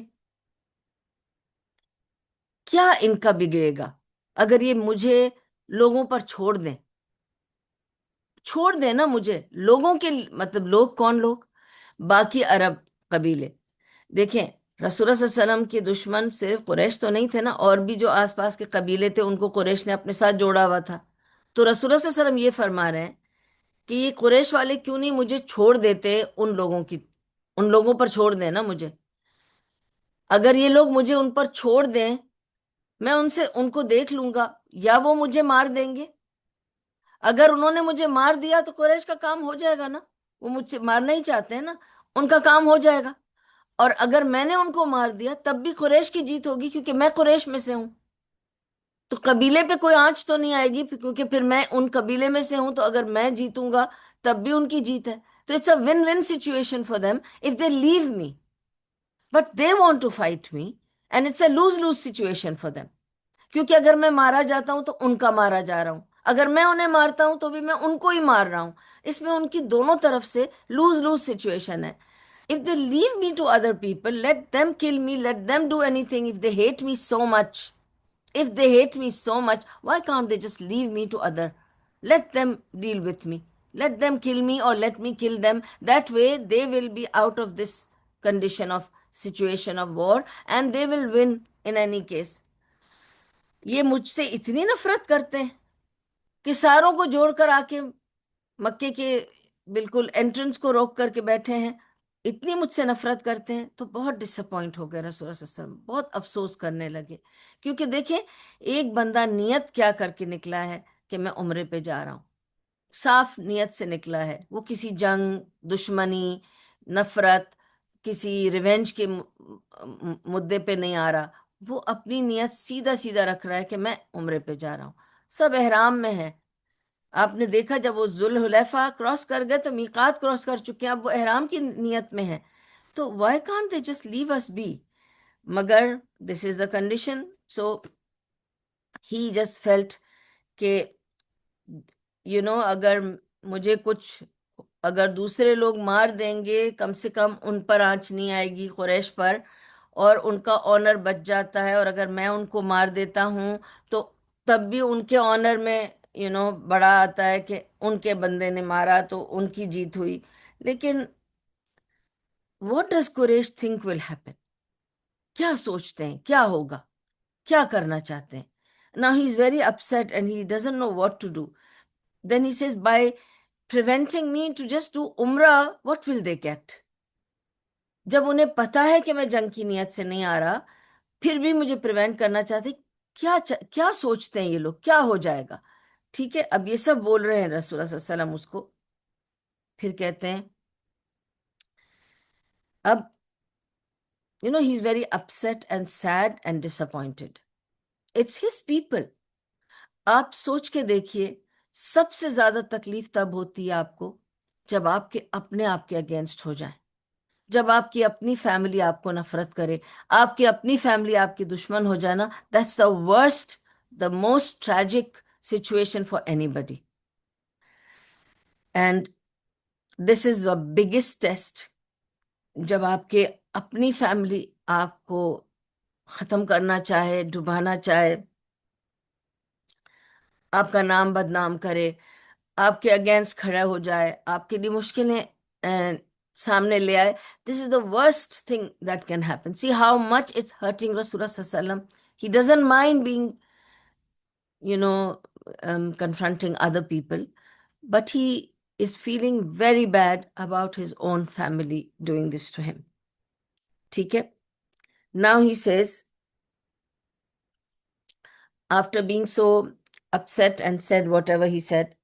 کیا ان کا بگڑے گا اگر یہ مجھے لوگوں پر چھوڑ دیں نا مجھے لوگوں کے، مطلب لوگ کون لوگ؟ باقی عرب قبیلے. دیکھیں رسول اللہ صلی اللہ علیہ وسلم کے دشمن صرف قریش تو نہیں تھے نا، اور بھی جو آس پاس کے قبیلے تھے ان کو قریش نے اپنے ساتھ جوڑا ہوا تھا. تو رسول اللہ صلی اللہ علیہ وسلم یہ فرما رہے ہیں کہ یہ قریش والے کیوں نہیں مجھے چھوڑ دیتے، ان لوگوں پر چھوڑ دیں نا مجھے. اگر یہ لوگ مجھے ان پر چھوڑ دیں، میں ان کو دیکھ لوں گا، یا وہ مجھے مار دیں گے. اگر انہوں نے مجھے مار دیا تو قریش کا کام ہو جائے گا نا، وہ مجھ سے مارنا ہی چاہتے ہیں نا، ان کا کام ہو جائے گا. اور اگر میں نے ان کو مار دیا تب بھی قریش کی جیت ہوگی، کیونکہ میں قریش میں سے ہوں. تو قبیلے پہ کوئی آنچ تو نہیں آئے گی، کیونکہ پھر میں ان قبیلے میں سے ہوں، تو اگر میں جیتوں گا تب بھی ان کی جیت ہے. تو it's a win win situation for them if they leave me, but they want to fight me, and it's a lose lose situation for them. کیونکہ اگر میں مارا جاتا ہوں تو ان کا مارا جا رہا ہوں، اگر میں انہیں مارتا ہوں تو بھی میں ان کو ہی مار رہا ہوں. اس میں ان کی دونوں طرف سے لوز لوز سچویشن ہے. If they leave me to other people, let them kill me, let them do anything. If they hate me so much, if they hate me so much, why can't they just leave me to other? Let them deal with me. Let them kill me or let me kill them. That way they will be out of this condition of situation of war and they will win in any case. یہ مجھ سے اتنی نفرت کرتے ہیں کہ ساروں کو جوڑ کر آ کے مکے کے بالکل انٹرنس کو روک کر کے بیٹھے ہیں. اتنی مجھ سے نفرت کرتے ہیں. تو بہت ڈس اپوائنٹ ہو گئے رسول اللہ صلی اللہ علیہ وسلم، بہت افسوس کرنے لگے. کیونکہ دیکھیں ایک بندہ نیت کیا کر کے نکلا ہے کہ میں عمرے پہ جا رہا ہوں، صاف نیت سے نکلا ہے، وہ کسی جنگ، دشمنی، نفرت، کسی ریونج کے مدے پہ نہیں آ رہا. وہ اپنی نیت سیدھا سیدھا رکھ رہا ہے کہ میں عمرے پہ جا رہا ہوں. سب احرام میں ہے. آپ نے دیکھا جب وہ ذوالحلیفہ کراس کر گئے تو میقات کراس کر چکے ہیں، اب وہ احرام کی نیت میں ہے. تو why can't they just leave us be? مگر this is the condition. So he just felt کہ اگر مجھے کچھ، اگر دوسرے لوگ مار دیں گے کم سے کم ان پر آنچ نہیں آئے گی قریش پر، اور ان کا آنر بچ جاتا ہے. اور اگر میں ان کو مار دیتا ہوں تو تب بھی ان کے آنر میں بڑا آتا ہے کہ ان کے بندے نے مارا تو ان کی جیت ہوئی. لیکن what does Quraysh think will happen? کیا سوچتے ہیں کیا ہوگا، کیا کرنا چاہتے ہیں؟ Now he is very upset and he doesn't know what to do. Then he says, by preventing me to just do umrah, what will they get? جب انہیں پتا ہے کہ میں جنگ کی نیت سے نہیں آ رہا، پھر بھی مجھے پریونٹ کرنا چاہتے، کیا سوچتے ہیں یہ لوگ، کیا ہو جائے گا؟ ٹھیک ہے، اب یہ سب بول رہے ہیں رسول اللہ صلی اللہ علیہ وسلم اس کو. پھر کہتے ہیں اب he is very upset and sad and disappointed. It's his people. آپ سوچ کے دیکھیے، سب سے زیادہ تکلیف تب ہوتی ہے آپ کو جب آپ کے اپنے آپ کے اگینسٹ ہو جائیں، جب آپ کی اپنی فیملی آپ کو نفرت کرے، آپ کی اپنی فیملی آپ کی دشمن ہو جائے نا. That's the worst, the most tragic situation for anybody. And this is the biggest test, جب آپ کے اپنی فیملی آپ کو ختم کرنا چاہے، ڈبانا چاہے، آپ کا نام بدنام کرے، آپ کے اگینسٹ کھڑا ہو جائے، آپ کے لیے مشکلیں سامنے لے آئے. This is the worst thing that can happen. See how much it's hurting رسول اللہ صلی اللہ علیہ وسلم. He doesn't mind being, confronting other people, but he is feeling very bad about his own family doing this to him. ٹھیک ہے. Now he says, after being so upset and said whatever he said,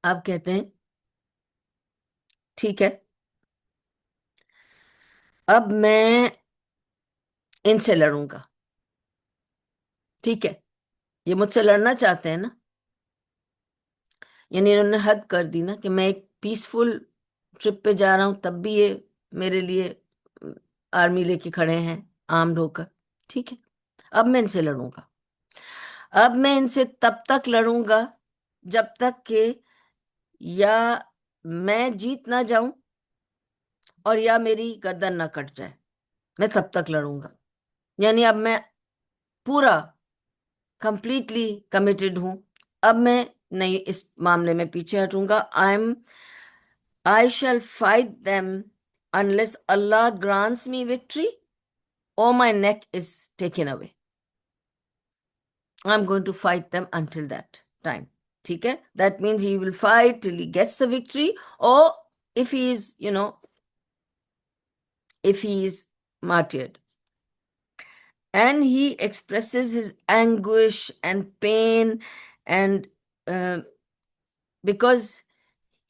آپ کہتے ہیں ٹھیک ہے اب میں ان سے لڑوں گا. ٹھیک ہے، یہ مجھ سے لڑنا چاہتے ہیں نا، یعنی انہوں نے حد کر دی نا کہ میں ایک پیسفل ٹرپ پہ جا رہا ہوں، تب بھی یہ میرے لیے آرمی لے کے کھڑے ہیں آرمڈ ہو کر. ٹھیک ہے، اب میں ان سے لڑوں گا. اب میں ان سے تب تک لڑوں گا جب تک کہ یا میں جیت نہ جاؤں اور یا میری گردن نہ کٹ جائے، میں تب تک لڑوں گا. یعنی اب میں پورا کمپلیٹلی کمیٹڈ ہوں. اب میں نہیں اس معاملے میں پیچھے ہٹوں گا. I shall fight them unless Allah grants me victory or my neck is taken away. I'm going to fight them until that time. ٹھیک ہے. That means he will fight till he gets the victory, or if he is, if he is martyred. And he expresses his anguish and pain, and because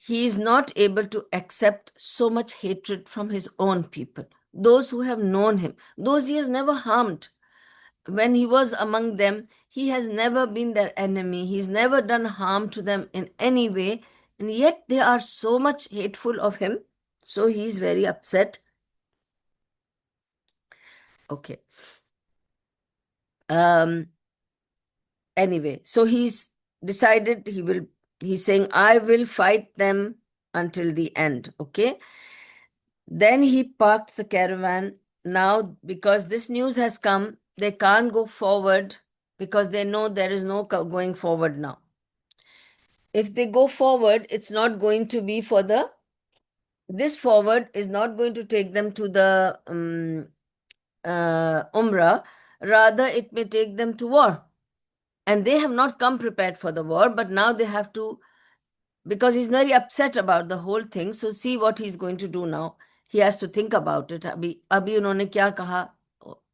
he is not able to accept so much hatred from his own people, those who have known him, those he has never harmed. When he was among them, he has never been their enemy. He's never done harm to them in any way. And yet they are so much hateful of him. So he's very upset. Okay. Anyway, so he's decided he's saying, I will fight them until the end. Okay. Then he parked the caravan. Now, because this news has come, they can't go forward because they know there is no going forward now. If they go forward, it's not going to be this forward is not going to take them to the Umrah. Rather, it may take them to war. And they have not come prepared for the war, but now they have to, because he's very upset about the whole thing. So see what he's going to do now. He has to think about it. ابھی انہوں نے کیا کہا؟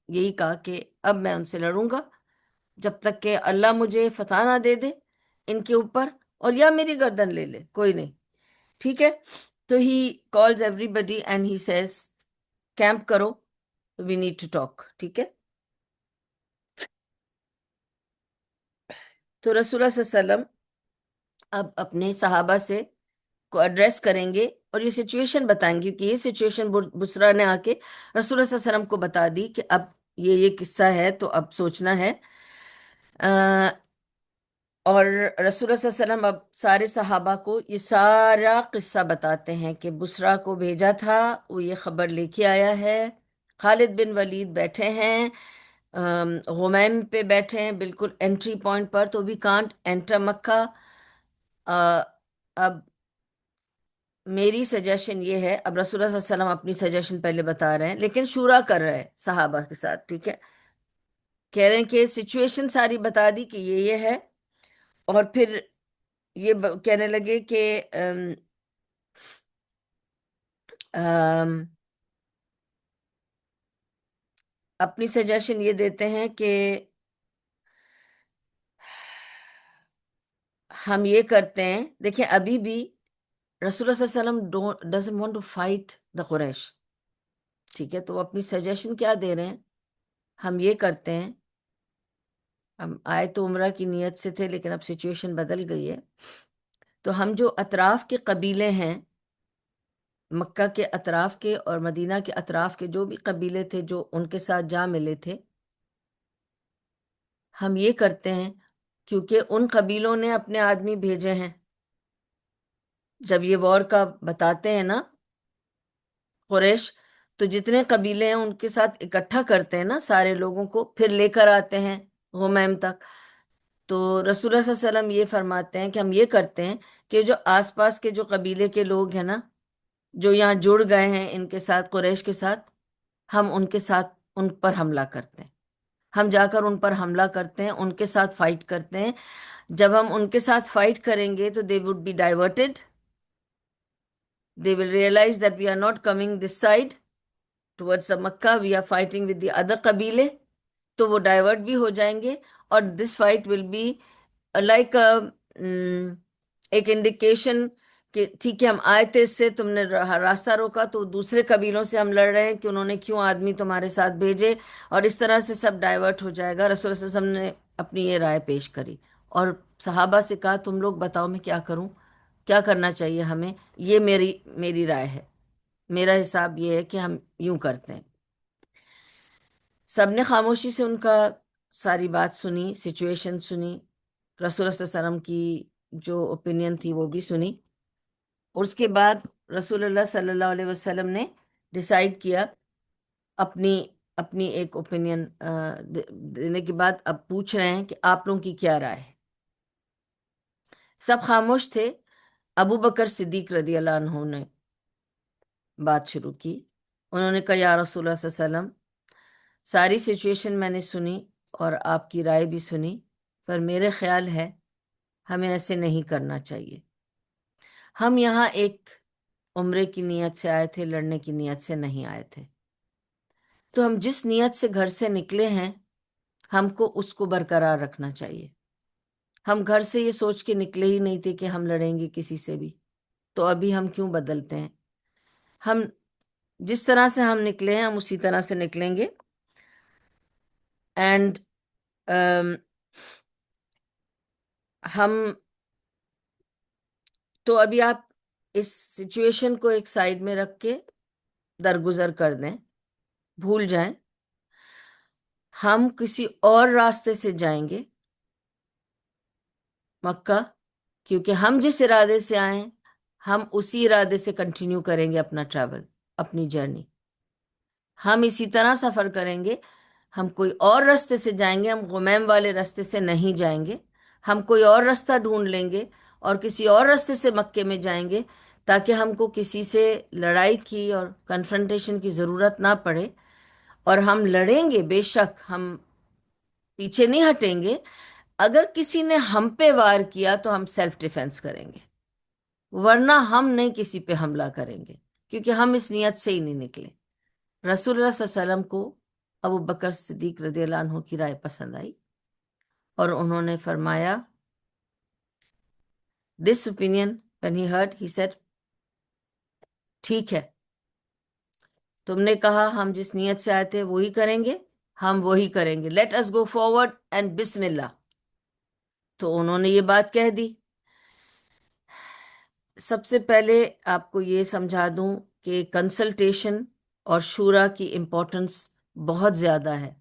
یہی کہا کہ اب میں ان سے لڑوں گا جب تک کہ اللہ مجھے فتح نہ دے دے ان کے اوپر، اور یا میری گردن لے لے، کوئی نہیں. ٹھیک ہے. تو he calls everybody and he says camp کرو، وی نیڈ ٹو ٹاک. ٹھیک ہے. تو رسول اللہ صلی اللہ علیہ وسلم اب اپنے صحابہ سے کو ایڈریس کریں گے اور یہ سچویشن بتائیں گے، کیونکہ یہ سچویشن بسرا نے آ کے رسول اللہ صلی اللہ علیہ وسلم کو بتا دی کہ اب یہ قصہ ہے تو اب سوچنا ہے. اور رسول اللہ صلی اللہ علیہ وسلم اب سارے صحابہ کو یہ سارا قصہ بتاتے ہیں کہ بسرا کو بھیجا تھا، وہ یہ خبر لے کے آیا ہے. خالد بن ولید بیٹھے ہیں غمیم پہ، بیٹھے ہیں بالکل انٹری پوائنٹ پر، تو وی کانٹ انٹر مکہ. اب میری سجیشن یہ ہے، اب رسول اللہ صلی اللہ علیہ وسلم اپنی سجیشن پہلے بتا رہے ہیں لیکن شورا کر رہے ہیں صحابہ کے ساتھ. ٹھیک ہے. کہہ رہے ہیں کہ سچویشن ساری بتا دی کہ یہ ہے، اور پھر یہ کہنے لگے کہ اپنی سجیشن یہ دیتے ہیں کہ ہم یہ کرتے ہیں. دیکھیں ابھی بھی رسول اللہ صلی اللہ علیہ وسلم doesn't want to fight the قریش. ٹھیک ہے. تو وہ اپنی سجیشن کیا دے رہے ہیں؟ ہم یہ کرتے ہیں، ہم آئے تو عمرہ کی نیت سے تھے لیکن اب سچویشن بدل گئی ہے، تو ہم جو اطراف کے قبیلے ہیں، مکہ کے اطراف کے اور مدینہ کے اطراف کے جو بھی قبیلے تھے جو ان کے ساتھ جا ملے تھے، ہم یہ کرتے ہیں کیونکہ ان قبیلوں نے اپنے آدمی بھیجے ہیں. جب یہ وار کا بتاتے ہیں نا قریش، تو جتنے قبیلے ہیں ان کے ساتھ اکٹھا کرتے ہیں نا سارے لوگوں کو، پھر لے کر آتے ہیں غمیم تک. تو رسول اللہ صلی اللہ علیہ وسلم یہ فرماتے ہیں کہ ہم یہ کرتے ہیں کہ جو آس پاس کے جو قبیلے کے لوگ ہیں نا، جو یہاں جڑ گئے ہیں ان کے ساتھ، قریش کے ساتھ، ہم ان کے ساتھ ان پر حملہ کرتے ہیں. ہم جا کر ان پر حملہ کرتے ہیں، ان کے ساتھ فائٹ کرتے ہیں. جب ہم ان کے ساتھ فائٹ کریں گے تو they would be diverted. They will realize that we are not coming this side towards the Makkah, we are fighting with the other قبیلے. تو وہ ڈائیورٹ بھی ہو جائیں گے، اور this fight will be like ایک انڈیکیشن کہ ٹھیک ہے ہم آئے تھے، اس سے تم نے راستہ روکا، تو دوسرے قبیلوں سے ہم لڑ رہے ہیں کہ انہوں نے کیوں آدمی تمہارے ساتھ بھیجے، اور اس طرح سے سب ڈائیورٹ ہو جائے گا. رسول اللہ صلی اللہ علیہ وسلم نے اپنی یہ رائے پیش کری اور صحابہ سے کہا تم لوگ بتاؤ میں کیا کروں، کیا کرنا چاہیے ہمیں. یہ میری رائے ہے، میرا حساب یہ ہے کہ ہم یوں کرتے ہیں. سب نے خاموشی سے ان کا ساری بات سنی، سچویشن سنی، رسول اللہ صلی اللہ علیہ وسلم کی جو اوپینین تھی وہ بھی سنی. اور اس کے بعد رسول اللہ صلی اللہ علیہ وسلم نے ڈیسائیڈ کیا، اپنی اپنی ایک اوپینین دینے کے بعد اب پوچھ رہے ہیں کہ آپ لوگوں کی کیا رائے ہے۔ سب خاموش تھے۔ ابو بکر صدیق رضی اللہ عنہ نے بات شروع کی۔ انہوں نے کہا یا رسول اللہ صلی اللہ علیہ وسلم، ساری سچویشن میں نے سنی اور آپ کی رائے بھی سنی، پر میرے خیال ہے ہمیں ایسے نہیں کرنا چاہیے۔ ہم یہاں ایک عمرے کی نیت سے آئے تھے، لڑنے کی نیت سے نہیں آئے تھے، تو ہم جس نیت سے گھر سے نکلے ہیں ہم کو اس کو برقرار رکھنا چاہیے۔ ہم گھر سے یہ سوچ کے نکلے ہی نہیں تھے کہ ہم لڑیں گے کسی سے بھی، تو ابھی ہم کیوں بدلتے ہیں؟ ہم جس طرح سے ہم نکلے ہیں ہم اسی طرح سے نکلیں گے۔ اینڈ ہم تو ابھی آپ اس سچویشن کو ایک سائڈ میں رکھ کے درگزر کر دیں، بھول جائیں۔ ہم کسی اور راستے سے جائیں گے مکہ، کیونکہ ہم جس ارادے سے آئیں ہم اسی ارادے سے کنٹینیو کریں گے اپنا ٹریول، اپنی جرنی۔ ہم اسی طرح سفر کریں گے۔ ہم کوئی اور راستے سے جائیں گے، ہم غمیم والے راستے سے نہیں جائیں گے۔ ہم کوئی اور راستہ ڈھونڈ لیں گے اور کسی اور راستے سے مکے میں جائیں گے، تاکہ ہم کو کسی سے لڑائی کی اور کنفرنٹیشن کی ضرورت نہ پڑے۔ اور ہم لڑیں گے، بے شک ہم پیچھے نہیں ہٹیں گے۔ اگر کسی نے ہم پہ وار کیا تو ہم سیلف ڈیفenس کریں گے، ورنہ ہم نہیں کسی پہ حملہ کریں گے، کیونکہ ہم اس نیت سے ہی نہیں نکلے۔ رسول اللہ صلی اللہ علیہ وسلم کو ابو بکر صدیق رضی اللہ عنہ کی رائے پسند آئی اور انہوں نے فرمایا دس opinion when he heard he said ٹھیک ہے، تم نے کہا ہم جس نیت سے آئے تھے وہی کریں گے، ہم وہی کریں گے، let us go forward and بسم اللہ۔ تو انہوں نے یہ بات کہہ دی۔ سب سے پہلے آپ کو یہ سمجھا دوں کہ کنسلٹیشن اور شورا کی امپورٹنس بہت زیادہ ہے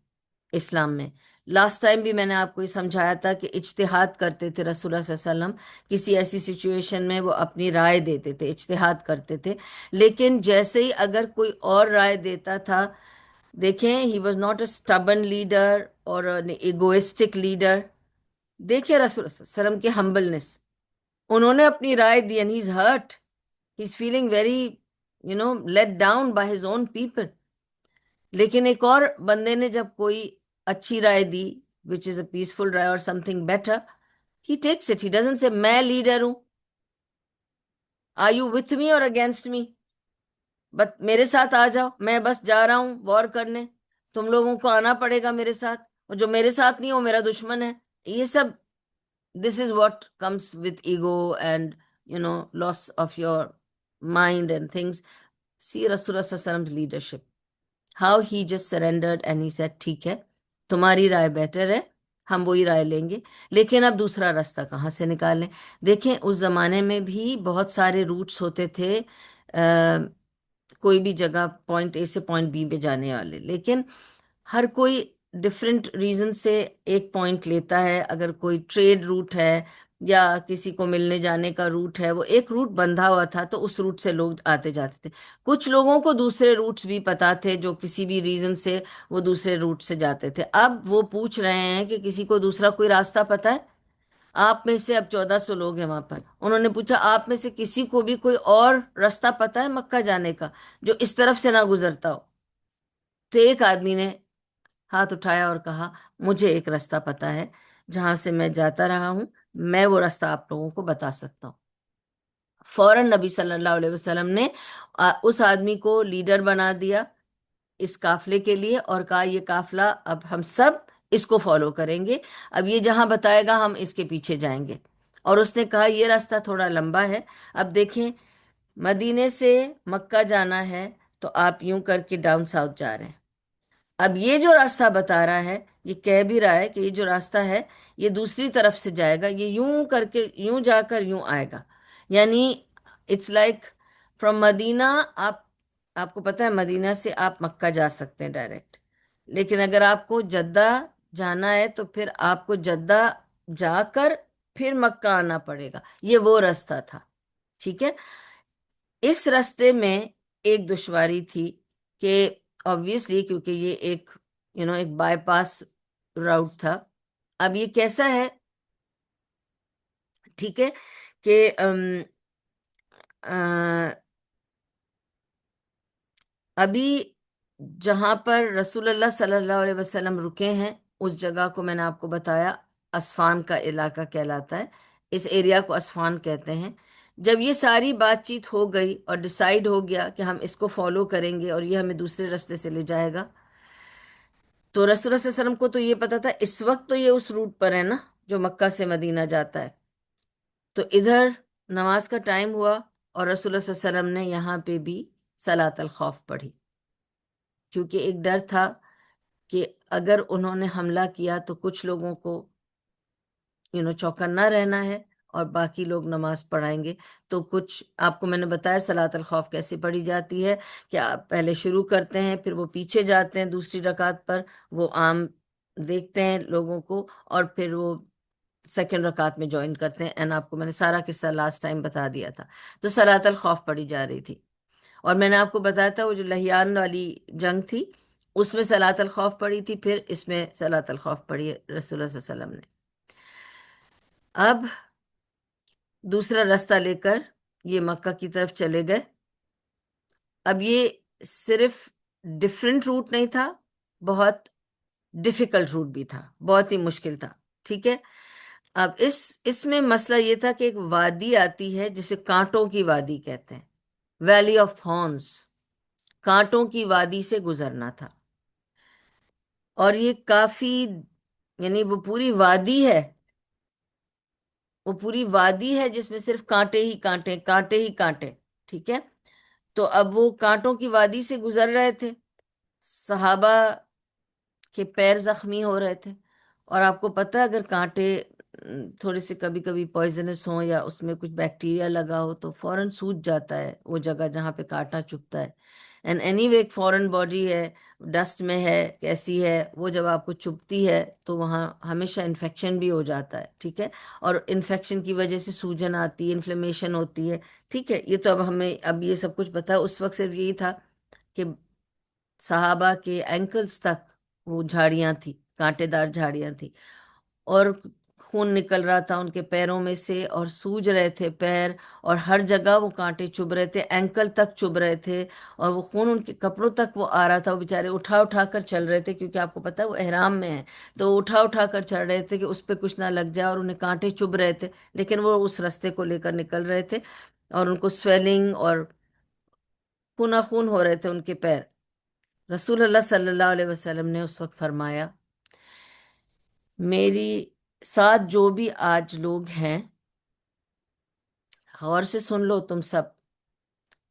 اسلام میں۔ لاسٹ ٹائم بھی میں نے آپ کو یہ سمجھایا تھا کہ اجتہاد کرتے تھے رسول اللہ صلی اللہ علیہ وسلم، کسی ایسی سچویشن میں وہ اپنی رائے دیتے تھے، اجتہاد کرتے تھے، لیکن جیسے ہی اگر کوئی اور رائے دیتا تھا، دیکھیں he was not a stubborn leader اور ایگوئسٹک لیڈر۔ دیکھیں رسول اللہ صلی اللہ علیہ وسلم کی ہمبلنس، انہوں نے اپنی رائے دی and he's hurt, he's feeling very let down by his own people۔ لیکن ایک اور بندے نے جب کوئی اچھی رائے دی which is a peaceful رائے or something better, he takes it, he doesn't say میں لیڈر ہوں، are you with me or against me، بس میرے ساتھ آ جاؤ، میں بس جا رہا ہوں وار کرنے، تم لوگوں کو آنا پڑے گا میرے ساتھ، اور جو میرے ساتھ نہیں وہ میرا دشمن ہے۔ یہ سب this is what comes with ego and loss of your mind and things۔ See Rasulullah sallallahu alaihi wasallam's leadership, how he just surrendered and he said ٹھیک ہے تمہاری رائے بہتر ہے، ہم وہی رائے لیں گے، لیکن اب دوسرا راستہ کہاں سے نکالیں؟ دیکھیں اس زمانے میں بھی بہت سارے روٹس ہوتے تھے، کوئی بھی جگہ پوائنٹ اے سے پوائنٹ بی پہ جانے والے، لیکن ہر کوئی ڈفرینٹ ریزن سے ایک پوائنٹ لیتا ہے۔ اگر کوئی ٹریڈ روٹ ہے یا کسی کو ملنے جانے کا روٹ ہے، وہ ایک روٹ بندھا ہوا تھا تو اس روٹ سے لوگ آتے جاتے تھے۔ کچھ لوگوں کو دوسرے روٹس بھی پتہ تھے جو کسی بھی ریزن سے وہ دوسرے روٹ سے جاتے تھے۔ اب وہ پوچھ رہے ہیں کہ کسی کو دوسرا کوئی راستہ پتہ ہے؟ آپ میں سے اب 1400 لوگ ہیں وہاں پر، انہوں نے پوچھا آپ میں سے کسی کو بھی کوئی اور راستہ پتہ ہے مکہ جانے کا جو اس طرف سے نہ گزرتا ہو؟ تو ایک آدمی نے ہاتھ اٹھایا اور کہا مجھے ایک راستہ پتہ ہے جہاں سے میں جاتا رہا ہوں، میں وہ راستہ آپ لوگوں کو بتا سکتا ہوں۔ فوراً نبی صلی اللہ علیہ وسلم نے اس آدمی کو لیڈر بنا دیا اس قافلے کے لیے اور کہا یہ قافلہ اب ہم سب اس کو فالو کریں گے، اب یہ جہاں بتائے گا ہم اس کے پیچھے جائیں گے۔ اور اس نے کہا یہ راستہ تھوڑا لمبا ہے، اب دیکھیں مدینے سے مکہ جانا ہے تو آپ یوں کر کے ڈاؤن ساؤتھ جا رہے ہیں، اب یہ جو راستہ بتا رہا ہے یہ کہہ بھی رہا ہے کہ یہ جو راستہ ہے یہ دوسری طرف سے جائے گا، یہ یوں کر کے یوں جا کر یوں آئے گا، یعنی اٹس لائک فرام مدینہ آپ کو پتہ ہے مدینہ سے آپ مکہ جا سکتے ہیں ڈائریکٹ، لیکن اگر آپ کو جدہ جانا ہے تو پھر آپ کو جدہ جا کر پھر مکہ آنا پڑے گا، یہ وہ راستہ تھا، ٹھیک ہے۔ اس راستے میں ایک دشواری تھی کہ obviously کیونکہ یہ ایک ایک بائی پاس راؤٹ تھا. اب یہ کیسا ہے؟ ٹھیک ہے کہ ابھی جہاں پر رسول اللہ صلی اللہ علیہ وسلم رکے ہیں اس جگہ کو میں نے آپ کو بتایا اسفان کا علاقہ کہلاتا ہے. اس ایریا کو اسفان کہتے ہیں. جب یہ ساری بات چیت ہو گئی اور ڈیسائیڈ ہو گیا کہ ہم اس کو فالو کریں گے اور یہ ہمیں دوسرے راستے سے لے جائے گا، تو رسول اللہ صلی اللہ علیہ وسلم کو تو یہ پتا تھا اس وقت تو یہ اس روٹ پر ہے نا جو مکہ سے مدینہ جاتا ہے. تو ادھر نماز کا ٹائم ہوا اور رسول اللہ صلی اللہ علیہ وسلم نے یہاں پہ بھی صلاۃ الخوف پڑھی، کیونکہ ایک ڈر تھا کہ اگر انہوں نے حملہ کیا تو کچھ لوگوں کو چوکنا رہنا ہے اور باقی لوگ نماز پڑھائیں گے. تو کچھ آپ کو میں نے بتایا صلاۃ الخوف کیسے پڑھی جاتی ہے کہ آپ پہلے شروع کرتے ہیں، پھر وہ پیچھے جاتے ہیں دوسری رکعت پر، وہ عام دیکھتے ہیں لوگوں کو، اور پھر وہ سیکنڈ رکعت میں جوائن کرتے ہیں. اینڈ آپ کو میں نے سارا قصہ لاسٹ ٹائم بتا دیا تھا. تو صلاۃ الخوف پڑھی جا رہی تھی، اور میں نے آپ کو بتایا تھا وہ جو لہیان والی جنگ تھی اس میں صلاۃ الخوف پڑھی تھی، پھر اس میں صلاۃ الخوف پڑھی ہے رسول اللہ صلی اللہ علیہ وسلم نے. اب دوسرا راستہ لے کر یہ مکہ کی طرف چلے گئے. اب یہ صرف ڈفرینٹ روٹ نہیں تھا، بہت ڈیفیکلٹ روٹ بھی تھا، بہت ہی مشکل تھا. ٹھیک ہے. اب اس میں مسئلہ یہ تھا کہ ایک وادی آتی ہے جسے کانٹوں کی وادی کہتے ہیں، ویلی آف تھورنس، کانٹوں کی وادی سے گزرنا تھا. اور یہ کافی وہ پوری وادی ہے، وہ پوری وادی ہے جس میں صرف کانٹے ہی کانٹے، کانٹے ہی کانٹے. ٹھیک ہے. تو اب وہ کانٹوں کی وادی سے گزر رہے تھے، صحابہ کے پیر زخمی ہو رہے تھے. اور آپ کو پتہ ہے اگر کانٹے تھوڑے سے کبھی کبھی پوائزنس ہوں یا اس میں کچھ بیکٹیریا لگا ہو تو فوراً سوج جاتا ہے وہ جگہ جہاں پہ کانٹا چبھتا ہے. اینڈ اینی وے ایک فورن باڈی ہے، ڈسٹ میں ہے، کیسی ہے وہ، جب آپ کو چبھتی ہے تو وہاں ہمیشہ انفیکشن بھی ہو جاتا ہے. ٹھیک ہے. اور انفیکشن کی وجہ سے سوجن آتی ہے، انفلیمیشن ہوتی ہے. ٹھیک ہے. یہ تو اب ہمیں اب یہ سب کچھ پتا ہے. اس وقت صرف یہی تھا کہ صحابہ کے اینکلز تک وہ جھاڑیاں تھیں، کانٹے دار جھاڑیاں تھیں، اور خون نکل رہا تھا ان کے پیروں میں سے اور سوج رہے تھے پیر، اور ہر جگہ وہ کانٹے چبھ رہے تھے، اینکل تک چبھ رہے تھے، اور وہ خون ان کے کپڑوں تک وہ آ رہا تھا. وہ بیچارے اٹھا اٹھا کر چل رہے تھے کیونکہ آپ کو پتا ہے وہ احرام میں ہیں، تو اٹھا اٹھا کر چل رہے تھے کہ اس پہ کچھ نہ لگ جائے، اور انہیں کانٹے چبھ رہے تھے، لیکن وہ اس راستے کو لے کر نکل رہے تھے اور ان کو سویلنگ اور خونا خون ہو رہے تھے ان کے پیر. رسول اللہ صلی اللہ علیہ وسلم نے اس وقت فرمایا، میری ساتھ جو بھی آج لوگ ہیں غور سے سن لو تم سب،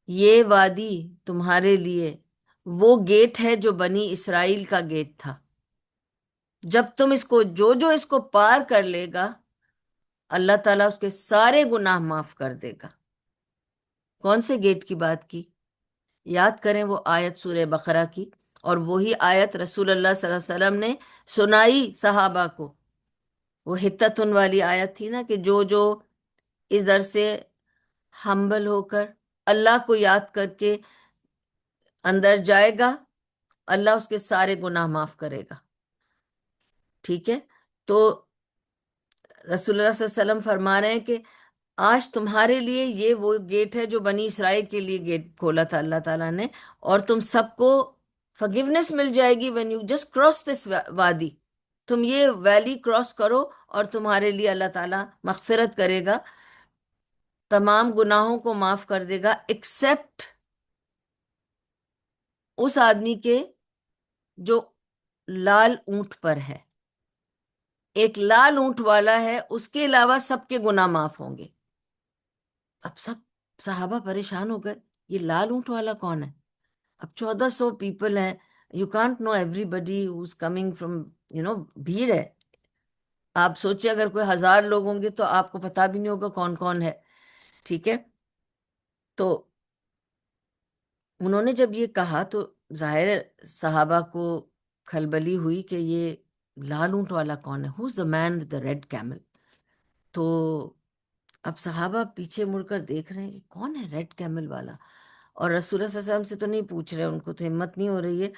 یہ وادی تمہارے لیے وہ گیٹ ہے جو بنی اسرائیل کا گیٹ تھا. جب تم اس کو جو اس کو پار کر لے گا اللہ تعالیٰ اس کے سارے گناہ معاف کر دے گا. کون سے گیٹ کی بات کی؟ یاد کریں وہ آیت سورہ بقرہ کی، اور وہی آیت رسول اللہ صلی اللہ علیہ وسلم نے سنائی صحابہ کو. وہ حتتن والی آیت تھی نا کہ جو اس در سے ہمبل ہو کر اللہ کو یاد کر کے اندر جائے گا اللہ اس کے سارے گناہ معاف کرے گا. ٹھیک ہے. تو رسول اللہ صلی اللہ علیہ وسلم فرما رہے ہیں کہ آج تمہارے لیے یہ وہ گیٹ ہے جو بنی اسرائیل کے لیے گیٹ کھولا تھا اللہ تعالیٰ نے، اور تم سب کو forgiveness مل جائے گی when you just cross this وادی. تم یہ ویلی کراس کرو اور تمہارے لیے اللہ تعالیٰ مغفرت کرے گا، تمام گناہوں کو معاف کر دے گا ایکسپٹ اس آدمی کے جو لال اونٹ پر ہے. ایک لال اونٹ والا ہے، اس کے علاوہ سب کے گناہ معاف ہوں گے. اب سب صحابہ پریشان ہو گئے، یہ لال اونٹ والا کون ہے؟ اب 1400 پیپل ہیں، you can't know everybody who's coming from بھیڑ ہے. آپ سوچیں اگر کوئی 1000 لوگ ہوں گے تو آپ کو پتا بھی نہیں ہوگا کون کون ہے. ٹھیک ہے. تو انہوں نے جب یہ کہا تو ظاہر صحابہ کو کھلبلی ہوئی کہ یہ لال اونٹ والا کون ہے، who's the man with the red camel. تو اب صحابہ پیچھے مڑ کر دیکھ رہے ہیں کہ کون ہے ریڈ کیمل والا، اور رسول اللہ صلی اللہ علیہ وسلم سے تو نہیں پوچھ رہے، ان کو تو ہمت نہیں ہو رہی ہے،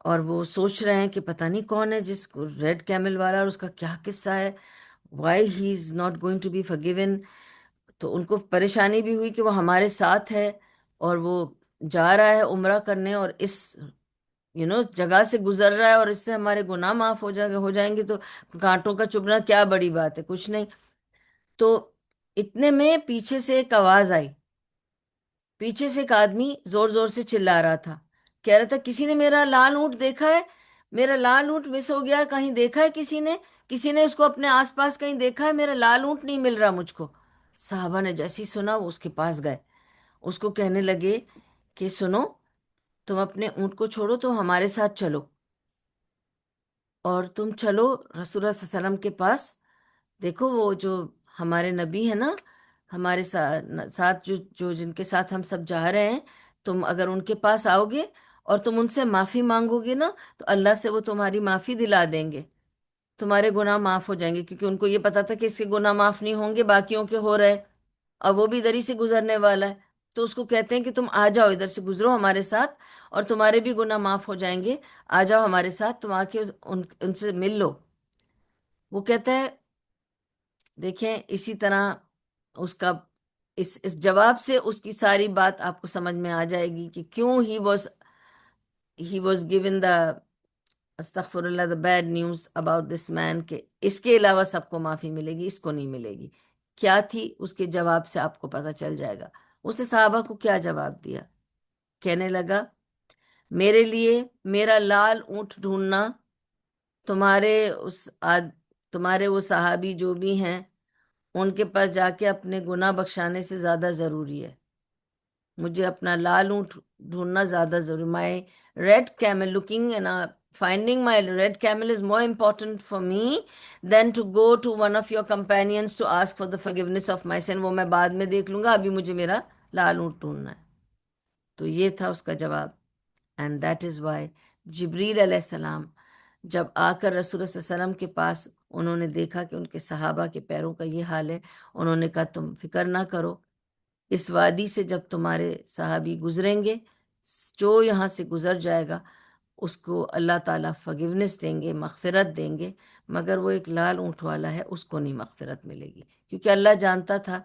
اور وہ سوچ رہے ہیں کہ پتہ نہیں کون ہے جس کو ریڈ کیمل والا، اور اس کا کیا قصہ ہے، why he is not going to be forgiven۔ تو ان کو پریشانی بھی ہوئی کہ وہ ہمارے ساتھ ہے، اور وہ جا رہا ہے عمرہ کرنے، اور اس جگہ سے گزر رہا ہے، اور اس سے ہمارے گناہ معاف ہو جائیں گے تو کانٹوں کا چبھنا کیا بڑی بات ہے، کچھ نہیں۔ تو اتنے میں پیچھے سے ایک آواز آئی، پیچھے سے ایک آدمی زور زور سے چلا رہا تھا، کہہ رہا تھا کسی نے میرا لال اونٹ دیکھا ہے، میرا لال اونٹ مس ہو گیا ہے، کہیں دیکھا ہے کسی نے اس کو اپنے آس پاس کہیں دیکھا ہے، میرا لال اونٹ نہیں مل رہا مجھ کو۔ صحابہ نے جیسے ہی سنا وہ اس کے پاس گئے، اس کو کہنے لگے کہ سنو، تم اپنے اونٹ کو چھوڑو، تو ہمارے ساتھ چلو، اور تم چلو رسول اللہ صلی اللہ علیہ وسلم کے پاس، دیکھو وہ جو ہمارے نبی ہیں نا، ہمارے ساتھ جو جن کے ساتھ ہم سب جا رہے ہیں، تم اگر ان کے پاس آؤ گے اور تم ان سے معافی مانگو گے نا، تو اللہ سے وہ تمہاری معافی دلا دیں گے، تمہارے گناہ معاف ہو جائیں گے، کیونکہ ان کو یہ پتا تھا کہ اس کے گناہ معاف نہیں ہوں گے، باقیوں کے ہو رہے، اور وہ بھی ادھر ہی سے گزرنے والا ہے، تو اس کو کہتے ہیں کہ تم آ جاؤ، ادھر سے گزرو ہمارے ساتھ، اور تمہارے بھی گناہ معاف ہو جائیں گے، آ جاؤ ہمارے ساتھ، تم آ کے ان سے مل لو۔ وہ کہتا ہے، دیکھیں اسی طرح اس کا اس جواب سے اس کی ساری بات آپ کو سمجھ میں آ جائے گی کہ کیوں ہی واز given the استغفر اللہ the bad news about this man، کہ اس کے علاوہ سب کو معافی ملے گی، اس کو نہیں ملے گی۔ کیا تھی اس کے جواب سے آپ کو پتہ چل جائے گا۔ اس نے صحابہ کو کیا جواب دیا؟ کہنے لگا میرے لیے میرا لال اونٹ ڈھونڈنا تمہارے تمہارے وہ صحابی جو بھی ہیں ان کے پاس جا کے اپنے گناہ بخشانے سے زیادہ ضروری ہے، مجھے اپنا لال اونٹ ڈھونڈنا زیادہ ضروری، my red camel looking and finding my red camel is more important for me then to go to one of your companions to ask for the forgiveness of my sin، وہ میں بعد میں دیکھ لوں گا، ابھی مجھے میرا لال اونٹ ڈھونڈنا ہے۔ تو یہ تھا اس کا جواب، اینڈ دیٹ از وائی جبریل علیہ السلام جب آ کر رسول اللہ صلی اللہ علیہ وسلم کے پاس انہوں نے دیکھا کہ ان کے صحابہ کے پیروں کا یہ حال ہے، انہوں نے کہا تم فکر نہ کرو، اس وادی سے جب تمہارے صحابی گزریں گے، جو یہاں سے گزر جائے گا اس کو اللہ تعالیٰ forgiveness دیں گے، مغفرت دیں گے، مگر وہ ایک لال اونٹ والا ہے، اس کو نہیں مغفرت ملے گی، کیونکہ اللہ جانتا تھا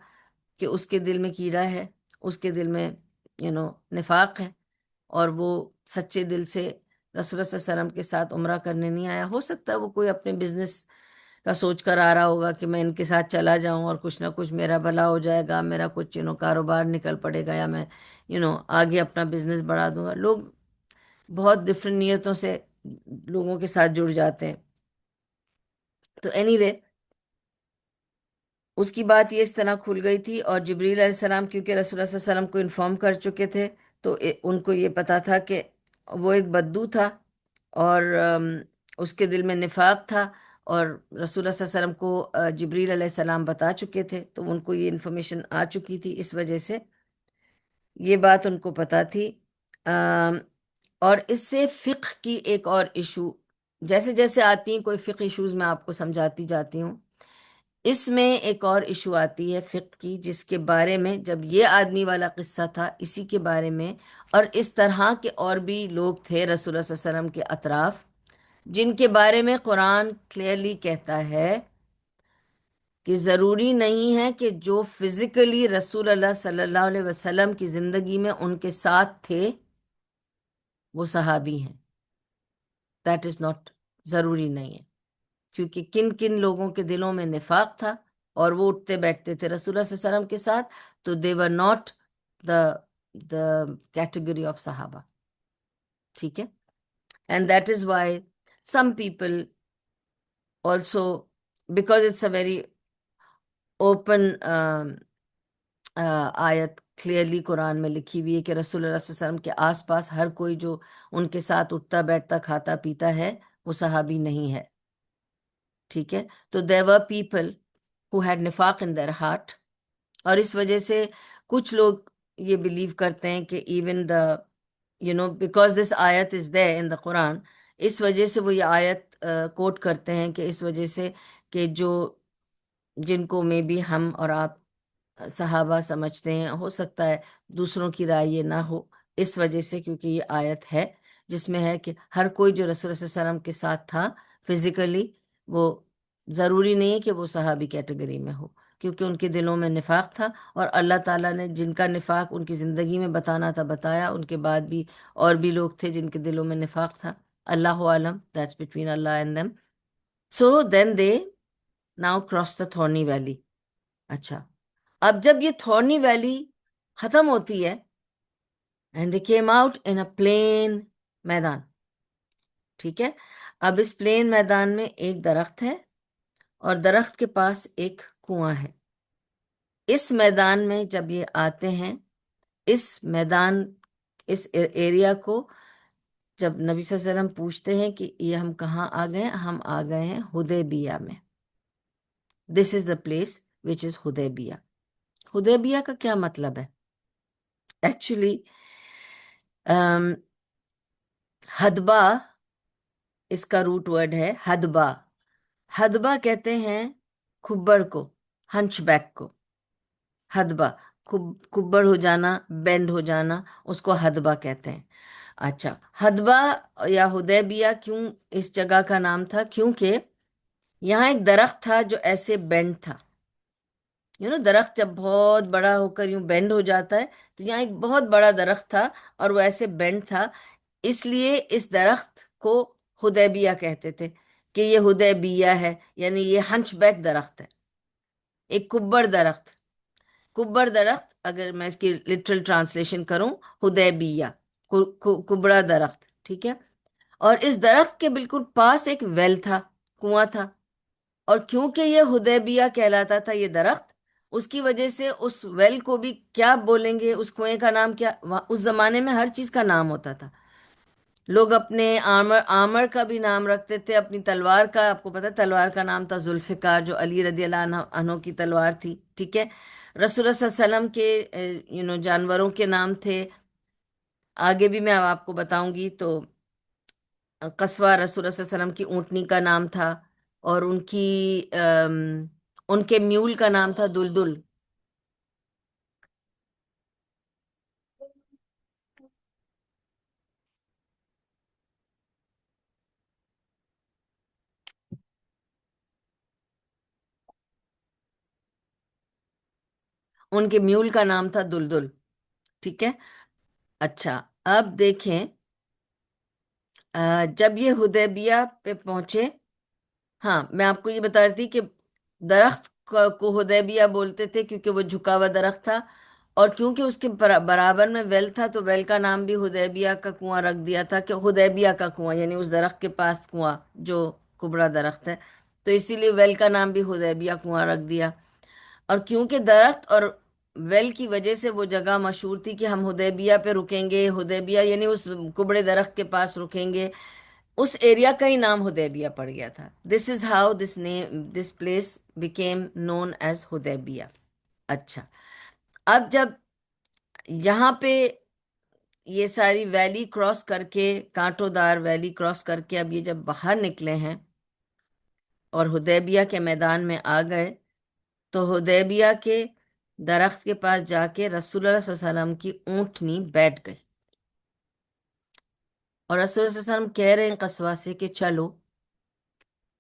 کہ اس کے دل میں کیڑا ہے، اس کے دل میں نفاق ہے، اور وہ سچے دل سے رسول اللہ صلی اللہ علیہ وسلم کے ساتھ عمرہ کرنے نہیں آیا۔ ہو سکتا ہے وہ کوئی اپنے بزنس کا سوچ کر آ رہا ہوگا کہ میں ان کے ساتھ چلا جاؤں اور کچھ نہ کچھ میرا بھلا ہو جائے گا، میرا کچھ کاروبار نکل پڑے گا، یا میں آگے اپنا بزنس بڑھا دوں گا۔ لوگ بہت ڈفرینٹ نیتوں سے لوگوں کے ساتھ جڑ جاتے ہیں۔ تو اینی وے اس کی بات یہ اس طرح کھل گئی تھی، اور جبریل علیہ السلام کیونکہ رسول اللہ صلی اللہ علیہ وسلم کو انفارم کر چکے تھے، تو ان کو یہ پتا تھا کہ وہ ایک بدو تھا، اور اس کے دل میں نفاق تھا، اور رسول اللہ صلی اللہ علیہ وسلم کو جبریل علیہ السلام بتا چکے تھے، تو ان کو یہ انفارمیشن آ چکی تھی، اس وجہ سے یہ بات ان کو پتا تھی۔ اور اس سے فقہ کی ایک اور ایشو جیسے جیسے آتی ہیں، کوئی فقہ ایشوز میں آپ کو سمجھاتی جاتی ہوں، اس میں ایک اور ایشو آتی ہے فقہ کی، جس کے بارے میں جب یہ آدمی والا قصہ تھا اسی کے بارے میں، اور اس طرح کے اور بھی لوگ تھے رسول اللہ صلی اللہ علیہ وسلم کے اطراف، جن کے بارے میں قرآن کلیئرلی کہتا ہے کہ ضروری نہیں ہے کہ جو فزیکلی رسول اللہ صلی اللہ علیہ وسلم کی زندگی میں ان کے ساتھ تھے وہ صحابی ہیں، دیٹ از ناٹ، ضروری نہیں ہے، کیونکہ کن کن لوگوں کے دلوں میں نفاق تھا اور وہ اٹھتے بیٹھتے تھے رسول اللہ صلی اللہ علیہ وسلم کے ساتھ، تو they were not the the category of صحابہ، ٹھیک ہے۔ and that is why some people also, because it's a very open آیت کلیئرلی قرآن میں لکھی ہوئی ہے کہ رسول اللہ صلی اللہ علیہ وسلم کے آس پاس ہر کوئی جو ان کے ساتھ اٹھتا بیٹھتا کھاتا پیتا ہے وہ صحابی نہیں ہے، ٹھیک ہے۔ تو there were people who had نفاق in their heart، اور اس وجہ سے کچھ لوگ یہ بلیو کرتے ہیں کہ ایون دا بیکاز دس آیت از there in the قرآن، اس وجہ سے وہ یہ آیت کوٹ کرتے ہیں کہ اس وجہ سے کہ جن کو میں بھی ہم اور آپ صحابہ سمجھتے ہیں، ہو سکتا ہے دوسروں کی رائے یہ نہ ہو، اس وجہ سے کیونکہ یہ آیت ہے جس میں ہے کہ ہر کوئی جو رسول اللہ صلی اللہ علیہ وسلم کے ساتھ تھا فزیکلی، وہ ضروری نہیں ہے کہ وہ صحابی کیٹیگری میں ہو، کیونکہ ان کے دلوں میں نفاق تھا، اور اللہ تعالیٰ نے جن کا نفاق ان کی زندگی میں بتانا تھا بتایا، ان کے بعد بھی اور بھی لوگ تھے جن کے دلوں میں نفاق تھا، اللہ عالم، that's between Allah and them. So then they now cross the thorny valley. اچھا، اب جب یہ تھورنی ویلی ختم ہوتی ہے and they came out in a plain میدان. ٹھیک ہے، اب اس پلین میدان میں ایک درخت ہے اور درخت کے پاس ایک کنواں ہے. اس میدان میں جب یہ آتے ہیں، اس میدان، اس ایریا کو جب نبی صلی اللہ علیہ وسلم پوچھتے ہیں کہ یہ ہم کہاں آ گئے ہیں، ہم آ گئے ہیں حدیبیہ میں. دس از دا پلیس وچ از حدیبیہ. حدیبیہ کا کیا مطلب ہے؟ ایکچولی ہدبہ اس کا روٹ ورڈ ہے، ہدبہ. ہدبہ کہتے ہیں کھبڑ کو، ہنچ بیک کو. ہدبہ کھبڑ ہو جانا، بینڈ ہو جانا، اس کو ہدبہ کہتے ہیں. اچھا، ہدبہ یا حدیبیہ کیوں اس جگہ کا نام تھا؟ کیونکہ یہاں ایک درخت تھا جو ایسے بینڈ تھا. درخت جب بہت بڑا ہو کر یوں بینڈ ہو جاتا ہے، تو یہاں ایک بہت بڑا درخت تھا اور وہ ایسے بینڈ تھا، اس لیے اس درخت کو حدیبیہ کہتے تھے کہ یہ حدیبیہ ہے، یعنی یہ ہنچ بیک درخت ہے، ایک کبڑ درخت. کبڑ درخت، اگر میں اس کی لٹرل ٹرانسلیشن کروں، حدیبیہ کبڑا درخت. ٹھیک ہے، اور اس درخت کے بالکل پاس ایک ویل تھا، کنواں تھا. اور کیونکہ یہ حدیبیہ کہلاتا تھا یہ درخت، اس کی وجہ سے اس ویل کو بھی کیا بولیں گے، اس کنویں کا نام کیا؟ اس زمانے میں ہر چیز کا نام ہوتا تھا. لوگ اپنے آمر کا بھی نام رکھتے تھے، اپنی تلوار کا. آپ کو پتہ ہے تلوار کا نام تھا ذوالفقار، جو علی رضی اللہ عنہ کی تلوار تھی. ٹھیک ہے، رسول اللہ صلی اللہ علیہ وسلم کے جانوروں کے نام تھے. آگے بھی میں آپ کو بتاؤں گی. تو قصوہ رسول اللہ صلی اللہ علیہ وسلم کی اونٹنی کا نام تھا، اور ان کے میول کا نام تھا دلدل. ان کے میول کا نام تھا دلدل. ٹھیک ہے. اچھا، اب دیکھیں، جب یہ حدیبیہ پہ پہنچے، ہاں میں آپ کو یہ بتا رہی تھی کہ درخت کو حدیبیہ بولتے تھے کیونکہ وہ جھکا ہوا درخت تھا، اور کیونکہ اس کے برابر میں ویل تھا، تو ویل کا نام بھی حدیبیہ کا کنواں رکھ دیا تھا کہ حدیبیہ کا کنواں، یعنی اس درخت کے پاس کنواں جو کبڑا درخت ہے. تو اسی لیے ویل کا نام بھی حدیبیہ کنواں رکھ دیا. اور کیونکہ درخت اور ویل کی وجہ سے وہ جگہ مشہور تھی کہ ہم حدیبیہ پہ رکیں گے. حدیبیہ یعنی اس کبڑے درخت کے پاس رکیں گے، اس ایریا کا ہی نام حدیبیہ پڑ گیا تھا. This is how this place became known as Hudaybiyyah. اچھا، اب جب یہاں پہ یہ ساری ویلی کراس کر کے، کانٹوں دار ویلی کراس کر کے، اب یہ جب باہر نکلے ہیں اور حدیبیہ کے میدان میں آ گئے، تو حدیبیہ کے درخت کے پاس جا کے رسول اللہ صلی اللہ علیہ وسلم کی اونٹنی بیٹھ گئی، اور رسول اللہ صلی اللہ علیہ وسلم کہہ رہے ہیں قصوہ سے کہ چلو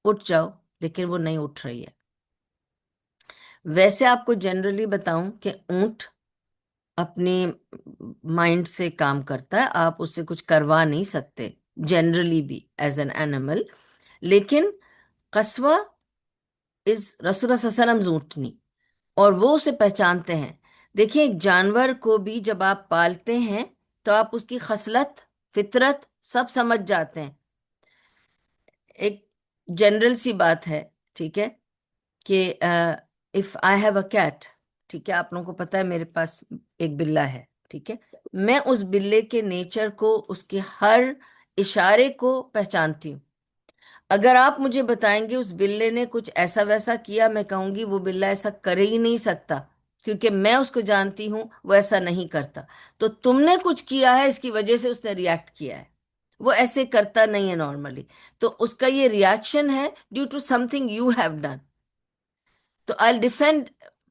اٹھ جاؤ، لیکن وہ نہیں اٹھ رہی ہے. ویسے آپ کو جنرلی بتاؤں کہ اونٹ اپنے مائنڈ سے کام کرتا ہے، آپ اس سے کچھ کروا نہیں سکتے جنرلی بھی ایز این اینیمل. لیکن قصوہ از رسول اللہ صلی اللہ علیہ وسلم اونٹنی، اور وہ اسے پہچانتے ہیں. دیکھیں، ایک جانور کو بھی جب آپ پالتے ہیں تو آپ اس کی خصلت، فطرت سب سمجھ جاتے ہیں. ایک جنرل سی بات ہے، ٹھیک ہے، کہ if I have a cat, ٹھیک ہے، آپ لوگوں کو پتا ہے میرے پاس ایک بلا ہے. ٹھیک ہے، میں اس بلے کے نیچر کو، اس کے ہر اشارے کو پہچانتی ہوں. اگر آپ مجھے بتائیں گے اس بلے نے کچھ ایسا ویسا کیا، میں کہوں گی وہ بلا ایسا کر ہی نہیں سکتا، کیونکہ میں اس کو جانتی ہوں وہ ایسا نہیں کرتا. تو تم نے کچھ کیا ہے، اس کی وجہ سے اس نے ریاکٹ کیا ہے، وہ ایسے کرتا نہیں ہے نارملی. تو اس کا یہ ریاکشن ہے due to something you have done. تو آئی ڈیفینڈ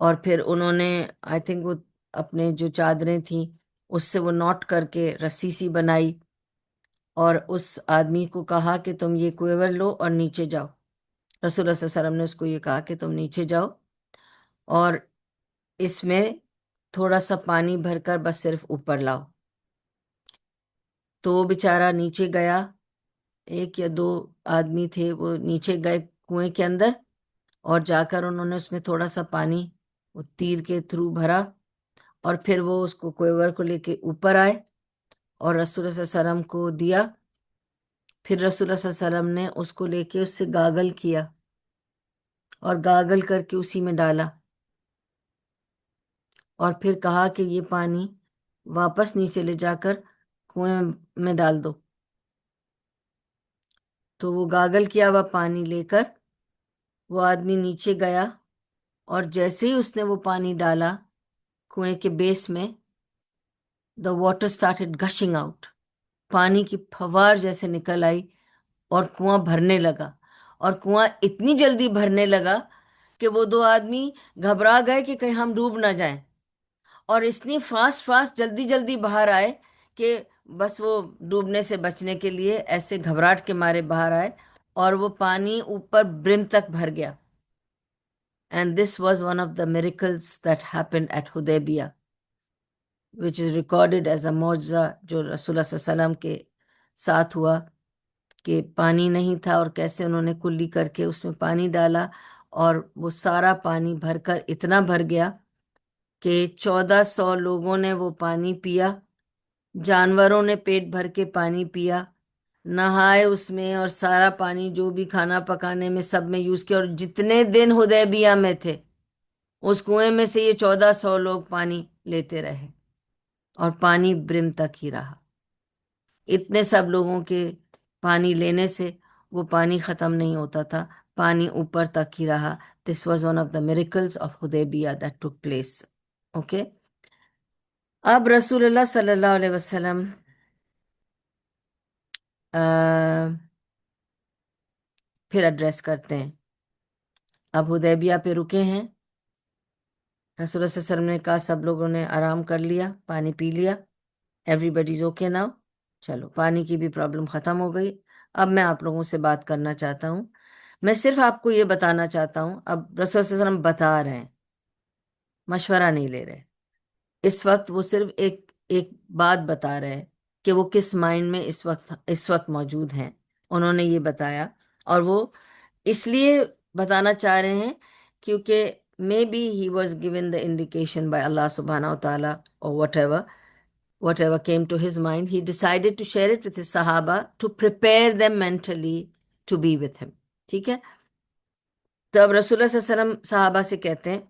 اور پھر انہوں نے آئی تھنک وہ اپنے جو چادریں تھیں اس سے وہ نوٹ کر کے رسی سی بنائی، اور اس آدمی کو کہا کہ تم یہ کویور لو اور نیچے جاؤ۔ رسول اللہ صلی اللہ علیہ وسلم نے اس کو یہ کہا کہ تم نیچے جاؤ اور اس میں تھوڑا سا پانی بھر کر بس صرف اوپر لاؤ۔ تو وہ بیچارہ نیچے گیا، ایک یا دو آدمی تھے، وہ نیچے گئے کنویں کے اندر، اور جا کر انہوں نے اس میں تھوڑا سا پانی وہ تیر کے تھرو بھرا، اور پھر وہ اس کو کویور کو لے کے اوپر آئے اور رسول اللہ صلی اللہ علیہ وسلم کو دیا۔ پھر رسول اللہ صلی اللہ علیہ وسلم نے اس کو لے کے اس سے گاگل کیا اور گاگل کر کے اسی میں ڈالا، اور پھر کہا کہ یہ پانی واپس نیچے لے جا کر کنویں میں ڈال دو۔ تو وہ گاگل کیا ہوا پانی لے کر وہ آدمی نیچے گیا، اور جیسے ہی اس نے وہ پانی ڈالا کنویں کے بیس میں، the water started gushing out, پانی کی پھوار جیسے نکل آئی، اور کنواں بھرنے لگا، اور کنواں اتنی جلدی بھرنے لگا کہ وہ دو آدمی گھبرا گئے کہ کہیں ہم ڈوب نہ جائیں، اور اتنی فاسٹ فاسٹ جلدی جلدی باہر آئے کہ بس وہ ڈوبنے سے بچنے کے لیے ایسے گھبراہٹ کے مارے باہر آئے، اور وہ پانی اوپر برم تک بھر گیا۔ And this was one of the miracles that happened at Hudaybiyah, which is recorded as a معجزہ جو رسول اللہ صلی اللہ علیہ وسلم کے ساتھ ہوا، کہ پانی نہیں تھا اور کیسے انہوں نے کلی کر کے اس میں پانی ڈالا، اور وہ سارا پانی بھر کر اتنا بھر گیا کہ 1400 لوگوں نے وہ پانی پیا، جانوروں نے پیٹ بھر کے پانی پیا، نہائے اس میں، اور سارا پانی جو بھی کھانا پکانے میں سب میں یوز کیا، اور جتنے دن حدیبیہ میں تھے اس کنویں میں سے یہ 1400 لوگ پانی لیتے رہے، اور پانی برم تک ہی رہا۔ اتنے سب لوگوں کے پانی لینے سے وہ پانی ختم نہیں ہوتا تھا، پانی اوپر تک ہی رہا۔ This was one of the miracles of Hudaybiyyah that took place. Okay, اب رسول اللہ صلی اللہ علیہ وسلم پھر ایڈریس کرتے ہیں۔ اب حدیبیہ پہ رکے ہیں، رسول اللہ صلی اللہ علیہ وسلم نے کہا سب لوگوں نے آرام کر لیا، پانی پی لیا، ایوری بڈیز اوکے ناؤ، چلو پانی کی بھی پرابلم ختم ہو گئی۔ اب میں آپ لوگوں سے بات کرنا چاہتا ہوں، میں صرف آپ کو یہ بتانا چاہتا ہوں، اب رسول صلی اللہ علیہ وسلم بتا رہے ہیں، مشورہ نہیں لے رہے، اس وقت وہ صرف ایک ایک بات بتا رہے ہیں کہ وہ کس مائنڈ میں اس وقت موجود ہیں، انہوں نے یہ بتایا، اور وہ اس لیے بتانا چاہ رہے ہیں کیونکہ maybe he was given the indication by Allah سبحانہ و تعالیٰ اور whatever came to his mind, he decided to share it with his Sahaba to prepare them mentally to be with him. ٹھیک ہے، تو اب رسول اللہ صلی اللہ علیہ وسلم صحابہ سے کہتے ہیں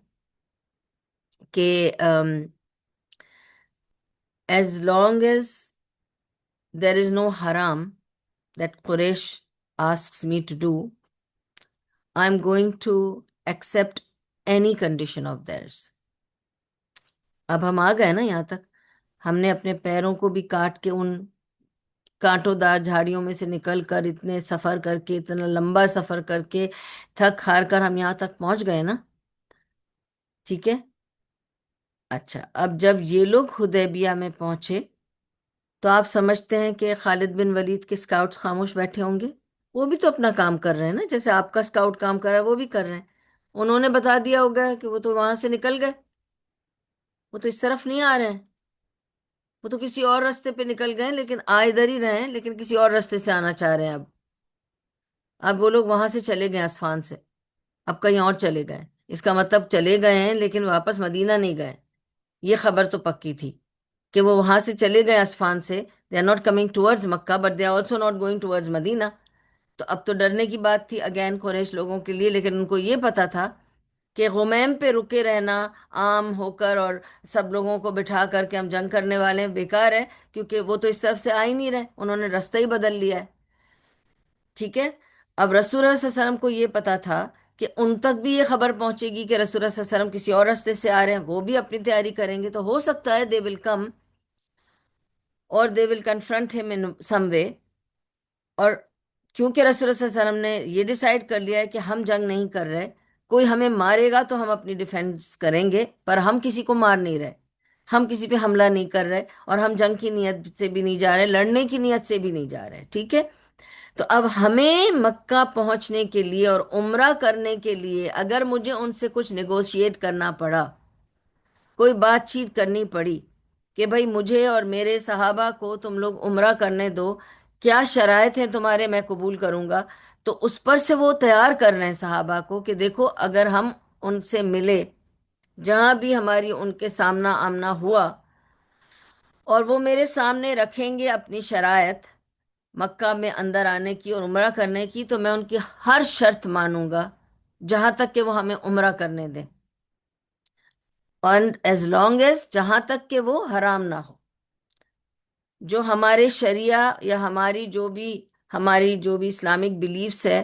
کہ as long as there is no haram that Quraysh asks me to do, I'm going to accept any condition of theirs. اب ہم آ گئے نا یہاں تک، ہم نے اپنے پیروں کو بھی کاٹ کے ان کانٹوں دار جھاڑیوں میں سے نکل کر اتنے سفر کر کے، اتنا لمبا سفر کر کے تھک ہار کر ہم یہاں تک پہنچ گئے نا، ٹھیک ہے۔ اچھا، اب جب یہ لوگ حدیبیہ میں پہنچے تو آپ سمجھتے ہیں کہ خالد بن ولید کے اسکاؤٹس خاموش بیٹھے ہوں گے؟ وہ بھی تو اپنا کام کر رہے ہیں نا، جیسے آپ کا اسکاؤٹ کام کر رہا ہے وہ بھی کر رہے ہیں۔ انہوں نے بتا دیا ہوگا کہ وہ تو وہاں سے نکل گئے، وہ تو اس طرف نہیں آ رہے ہیں، وہ تو کسی اور راستے پہ نکل گئے، لیکن آ ادھر ہی رہے ہیں، لیکن کسی اور راستے سے آنا چاہ رہے ہیں۔ اب وہ لوگ وہاں سے چلے گئے اسفان سے، اب کہیں اور چلے گئے، اس کا مطلب چلے گئے ہیں لیکن واپس مدینہ نہیں گئے۔ یہ خبر تو پکی تھی کہ وہ وہاں سے چلے گئے اسفان سے، they are not coming towards Makkah but they are also not going towards Madinah. تو اب تو ڈرنے کی بات تھی اگین قریش لوگوں کے لیے، لیکن ان کو یہ پتا تھا کہ غمیم پہ رکے رہنا عام ہو کر اور سب لوگوں کو بٹھا کر کے ہم جنگ کرنے والے ہیں بیکار ہے، کیونکہ وہ تو اس طرف سے آ ہی نہیں رہے، انہوں نے راستہ ہی بدل لیا ہے۔ ٹھیک ہے، اب رسول اللہ صلی اللہ علیہ وسلم کو یہ پتا تھا کہ ان تک بھی یہ خبر پہنچے گی کہ رسول اللہ صلی اللہ علیہ وسلم کسی اور راستے سے آ رہے ہیں، وہ بھی اپنی تیاری کریں گے، تو ہو سکتا ہے دے ول کم اور دے ول کنفرنٹ ہم ان سم وے۔ اور کیونکہ رسول اللہ صلی اللہ علیہ وسلم نے یہ ڈیسائیڈ کر لیا ہے کہ ہم جنگ نہیں کر رہے، کوئی ہمیں مارے گا تو ہم اپنی ڈیفینس کریں گے، پر ہم کسی کو مار نہیں رہے، ہم کسی پہ حملہ نہیں کر رہے، اور ہم جنگ کی نیت سے بھی نہیں جا رہے، لڑنے کی نیت سے بھی نہیں جا رہے، ٹھیک ہے؟ تو اب ہمیں مکہ پہنچنے کے لیے اور عمرہ کرنے کے لیے اگر مجھے ان سے کچھ نیگوشیٹ کرنا پڑا، کوئی بات چیت کرنی پڑی کہ بھائی مجھے اور میرے صحابہ کو تم لوگ عمرہ کرنے دو، کیا شرائط ہیں تمہارے، میں قبول کروں گا، تو اس پر سے وہ تیار کر رہے ہیں صحابہ کو کہ دیکھو اگر ہم ان سے ملے، جہاں بھی ہماری ان کے سامنا آمنا ہوا، اور وہ میرے سامنے رکھیں گے اپنی شرائط مکہ میں اندر آنے کی اور عمرہ کرنے کی، تو میں ان کی ہر شرط مانوں گا، جہاں تک کہ وہ ہمیں عمرہ کرنے دیں، اینڈ ایز لانگ ایز، جہاں تک کہ وہ حرام نہ ہو، جو ہمارے شریعہ یا ہماری جو بھی اسلامک بلیفس ہے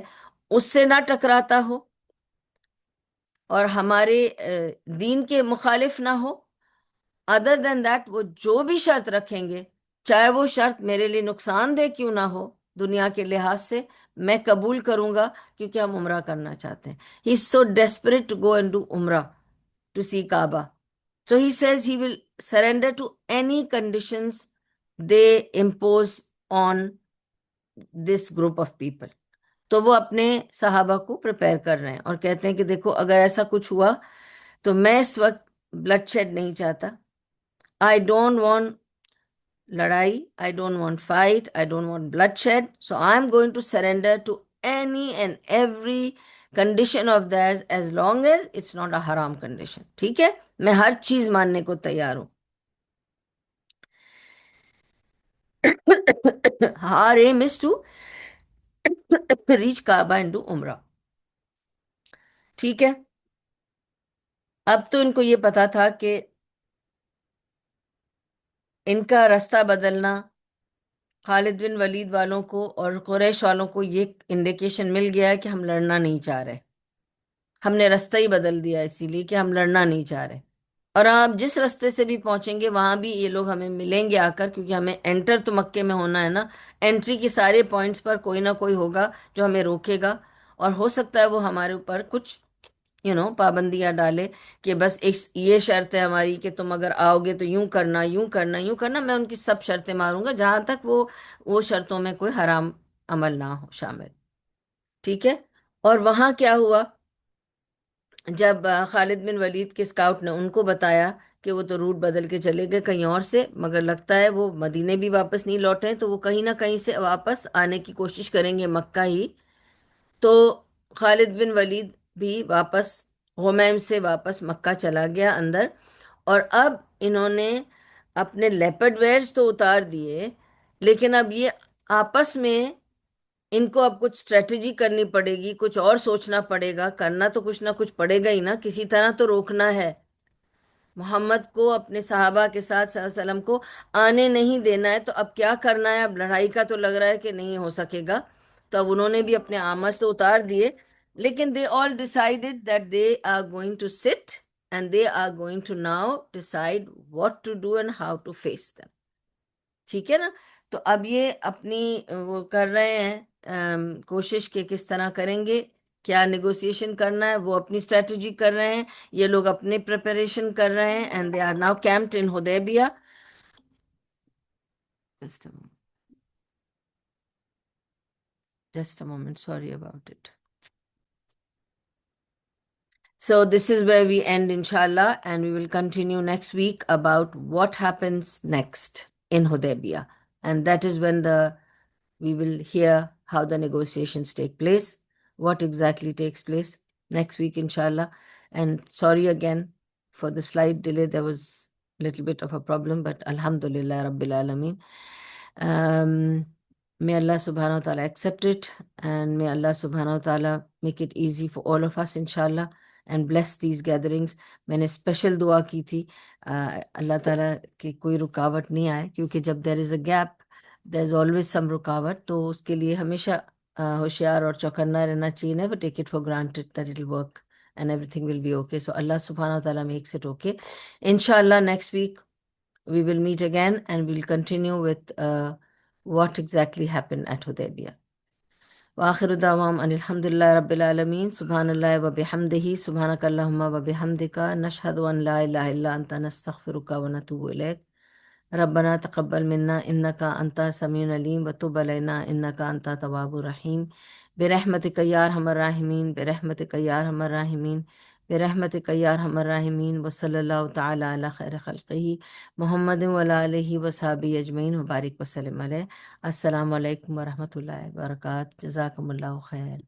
اس سے نہ ٹکراتا ہو، اور ہمارے دین کے مخالف نہ ہو۔ ادر دین دیٹ وہ جو بھی شرط رکھیں گے، چاہے وہ شرط میرے لیے نقصان دہ کیوں نہ ہو دنیا کے لحاظ سے، میں قبول کروں گا، کیونکہ ہم عمرہ کرنا چاہتے ہیں۔ He is so desperate to go and do عمرہ to see Kaaba, so he says he will surrender to any conditions they impose on this group of people۔ تو وہ اپنے صحابہ کو پریپئر کر رہے ہیں اور کہتے ہیں کہ دیکھو اگر ایسا کچھ ہوا تو میں اس وقت بلڈ شیڈ نہیں چاہتا، آئی ڈونٹ وانٹ لڑائی، I don't want fight, I don't want bloodshed, so I am going to surrender to any and every condition of these as long as it's not a حرام condition, ٹھیک ہے؟ میں ہر چیز ماننے کو تیار ہوں۔ our aim is to reach Kaaba and do عمرہ، ٹھیک ہے؟ اب تو ان کو یہ پتا تھا کہ ان کا رستہ بدلنا، خالد بن ولید والوں کو اور قریش والوں کو یہ انڈیکیشن مل گیا ہے کہ ہم لڑنا نہیں چاہ رہے، ہم نے رستہ ہی بدل دیا اسی لیے کہ ہم لڑنا نہیں چاہ رہے، اور آپ جس رستے سے بھی پہنچیں گے وہاں بھی یہ لوگ ہمیں ملیں گے آ کر، کیونکہ ہمیں انٹر تو مکے میں ہونا ہے نا، انٹری کے سارے پوائنٹس پر کوئی نہ کوئی ہوگا جو ہمیں روکے گا، اور ہو سکتا ہے وہ ہمارے اوپر کچھ پابندیاں ڈالے کہ بس ایک یہ شرط ہے ہماری کہ تم اگر آؤ گے تو یوں کرنا، یوں کرنا، یوں کرنا، میں ان کی سب شرطیں ماروں گا جہاں تک وہ شرطوں میں کوئی حرام عمل نہ ہو شامل، ٹھیک ہے؟ اور وہاں کیا ہوا، جب خالد بن ولید کے اسکاؤٹ نے ان کو بتایا کہ وہ تو روٹ بدل کے چلے گئے کہیں اور سے، مگر لگتا ہے وہ مدینے بھی واپس نہیں لوٹے، تو وہ کہیں نہ کہیں سے واپس آنے کی کوشش کریں گے مکہ ہی، تو خالد بن ولید بھی واپس غمیم سے واپس مکہ چلا گیا اندر، اور اب انہوں نے اپنے لیپرڈ ویئرز تو اتار دیے، لیکن اب یہ آپس میں ان کو اب کچھ اسٹریٹجی کرنی پڑے گی، کچھ اور سوچنا پڑے گا، کرنا تو کچھ نہ کچھ پڑے گا ہی نا، کسی طرح تو روکنا ہے محمد کو، اپنے صحابہ کے ساتھ صلی اللہ علیہ وسلم کو آنے نہیں دینا ہے، تو اب کیا کرنا ہے؟ اب لڑائی کا تو لگ رہا ہے کہ نہیں ہو سکے گا، تو اب انہوں نے بھی اپنے آمرز تو اتار دیے، لیکن they all decided that they are going to sit and they are going to now decide what to do and how to face them، ٹھیک ہے نا؟ تو اب یہ اپنی وہ کر رہے ہیں کوشش کہ کس طرح کریں گے، کیا نیگوسیشن کرنا ہے، وہ اپنی اسٹریٹجی کر رہے ہیں، یہ لوگ اپنے پریپریشن کر رہے ہیں، and they are now camped in Hudaybiyyah. Just a moment, sorry about it. So this is where we end, inshallah, and we will continue next week about what happens next in Hudaybiyah. And that is when we will hear how the negotiations take place, what exactly takes place next week, inshallah. And sorry again for the slight delay. There was a little bit of a problem, but Alhamdulillah Rabbil Alameen. May Allah subhanahu wa ta'ala accept it, and may Allah subhanahu wa ta'ala make it easy for all of us, inshallah, and bless these gatherings۔ میں نے special دعا کی تھی اللہ تعالیٰ کہ کوئی رکاوٹ نہیں آئے، کیونکہ جب دیر is a gap there is always some رکاوٹ، تو اس کے لیے ہمیشہ ہوشیار اور چوکنا رہنا چاہیے، never take it for granted that it will work and everything will be okay. So Allah سبحانہ و تعالیٰ میکس اٹ اوکے۔ انشاءاللہ next week we will meet again and we'll continue with what exactly happened at Hudaybiyah. وآخر دعوام ان الحمد للہ رب العالمین سبحان اللہ و بحمدہ سبحانک اللہم و بحمدک نشہد ان لا الہ الا انت نستغفرک و نتوب الیک ربنا تقبل منا انکا انت سمیع العلیم وتب علینا انکا انت تواب الرحیم برحمتک یا ارحم الراحمین برحمتک یا ارحم الراحمین برحمتک یا ارحم الراحمین وصلی اللہ تعالی علی خیر خلقہ محمد وعلی آلہ وصحبہ اجمعین وبارک وسلم علیہ۔ السلام علیکم ورحمۃ اللہ وبرکاتہ، جزاکم اللہ خیر۔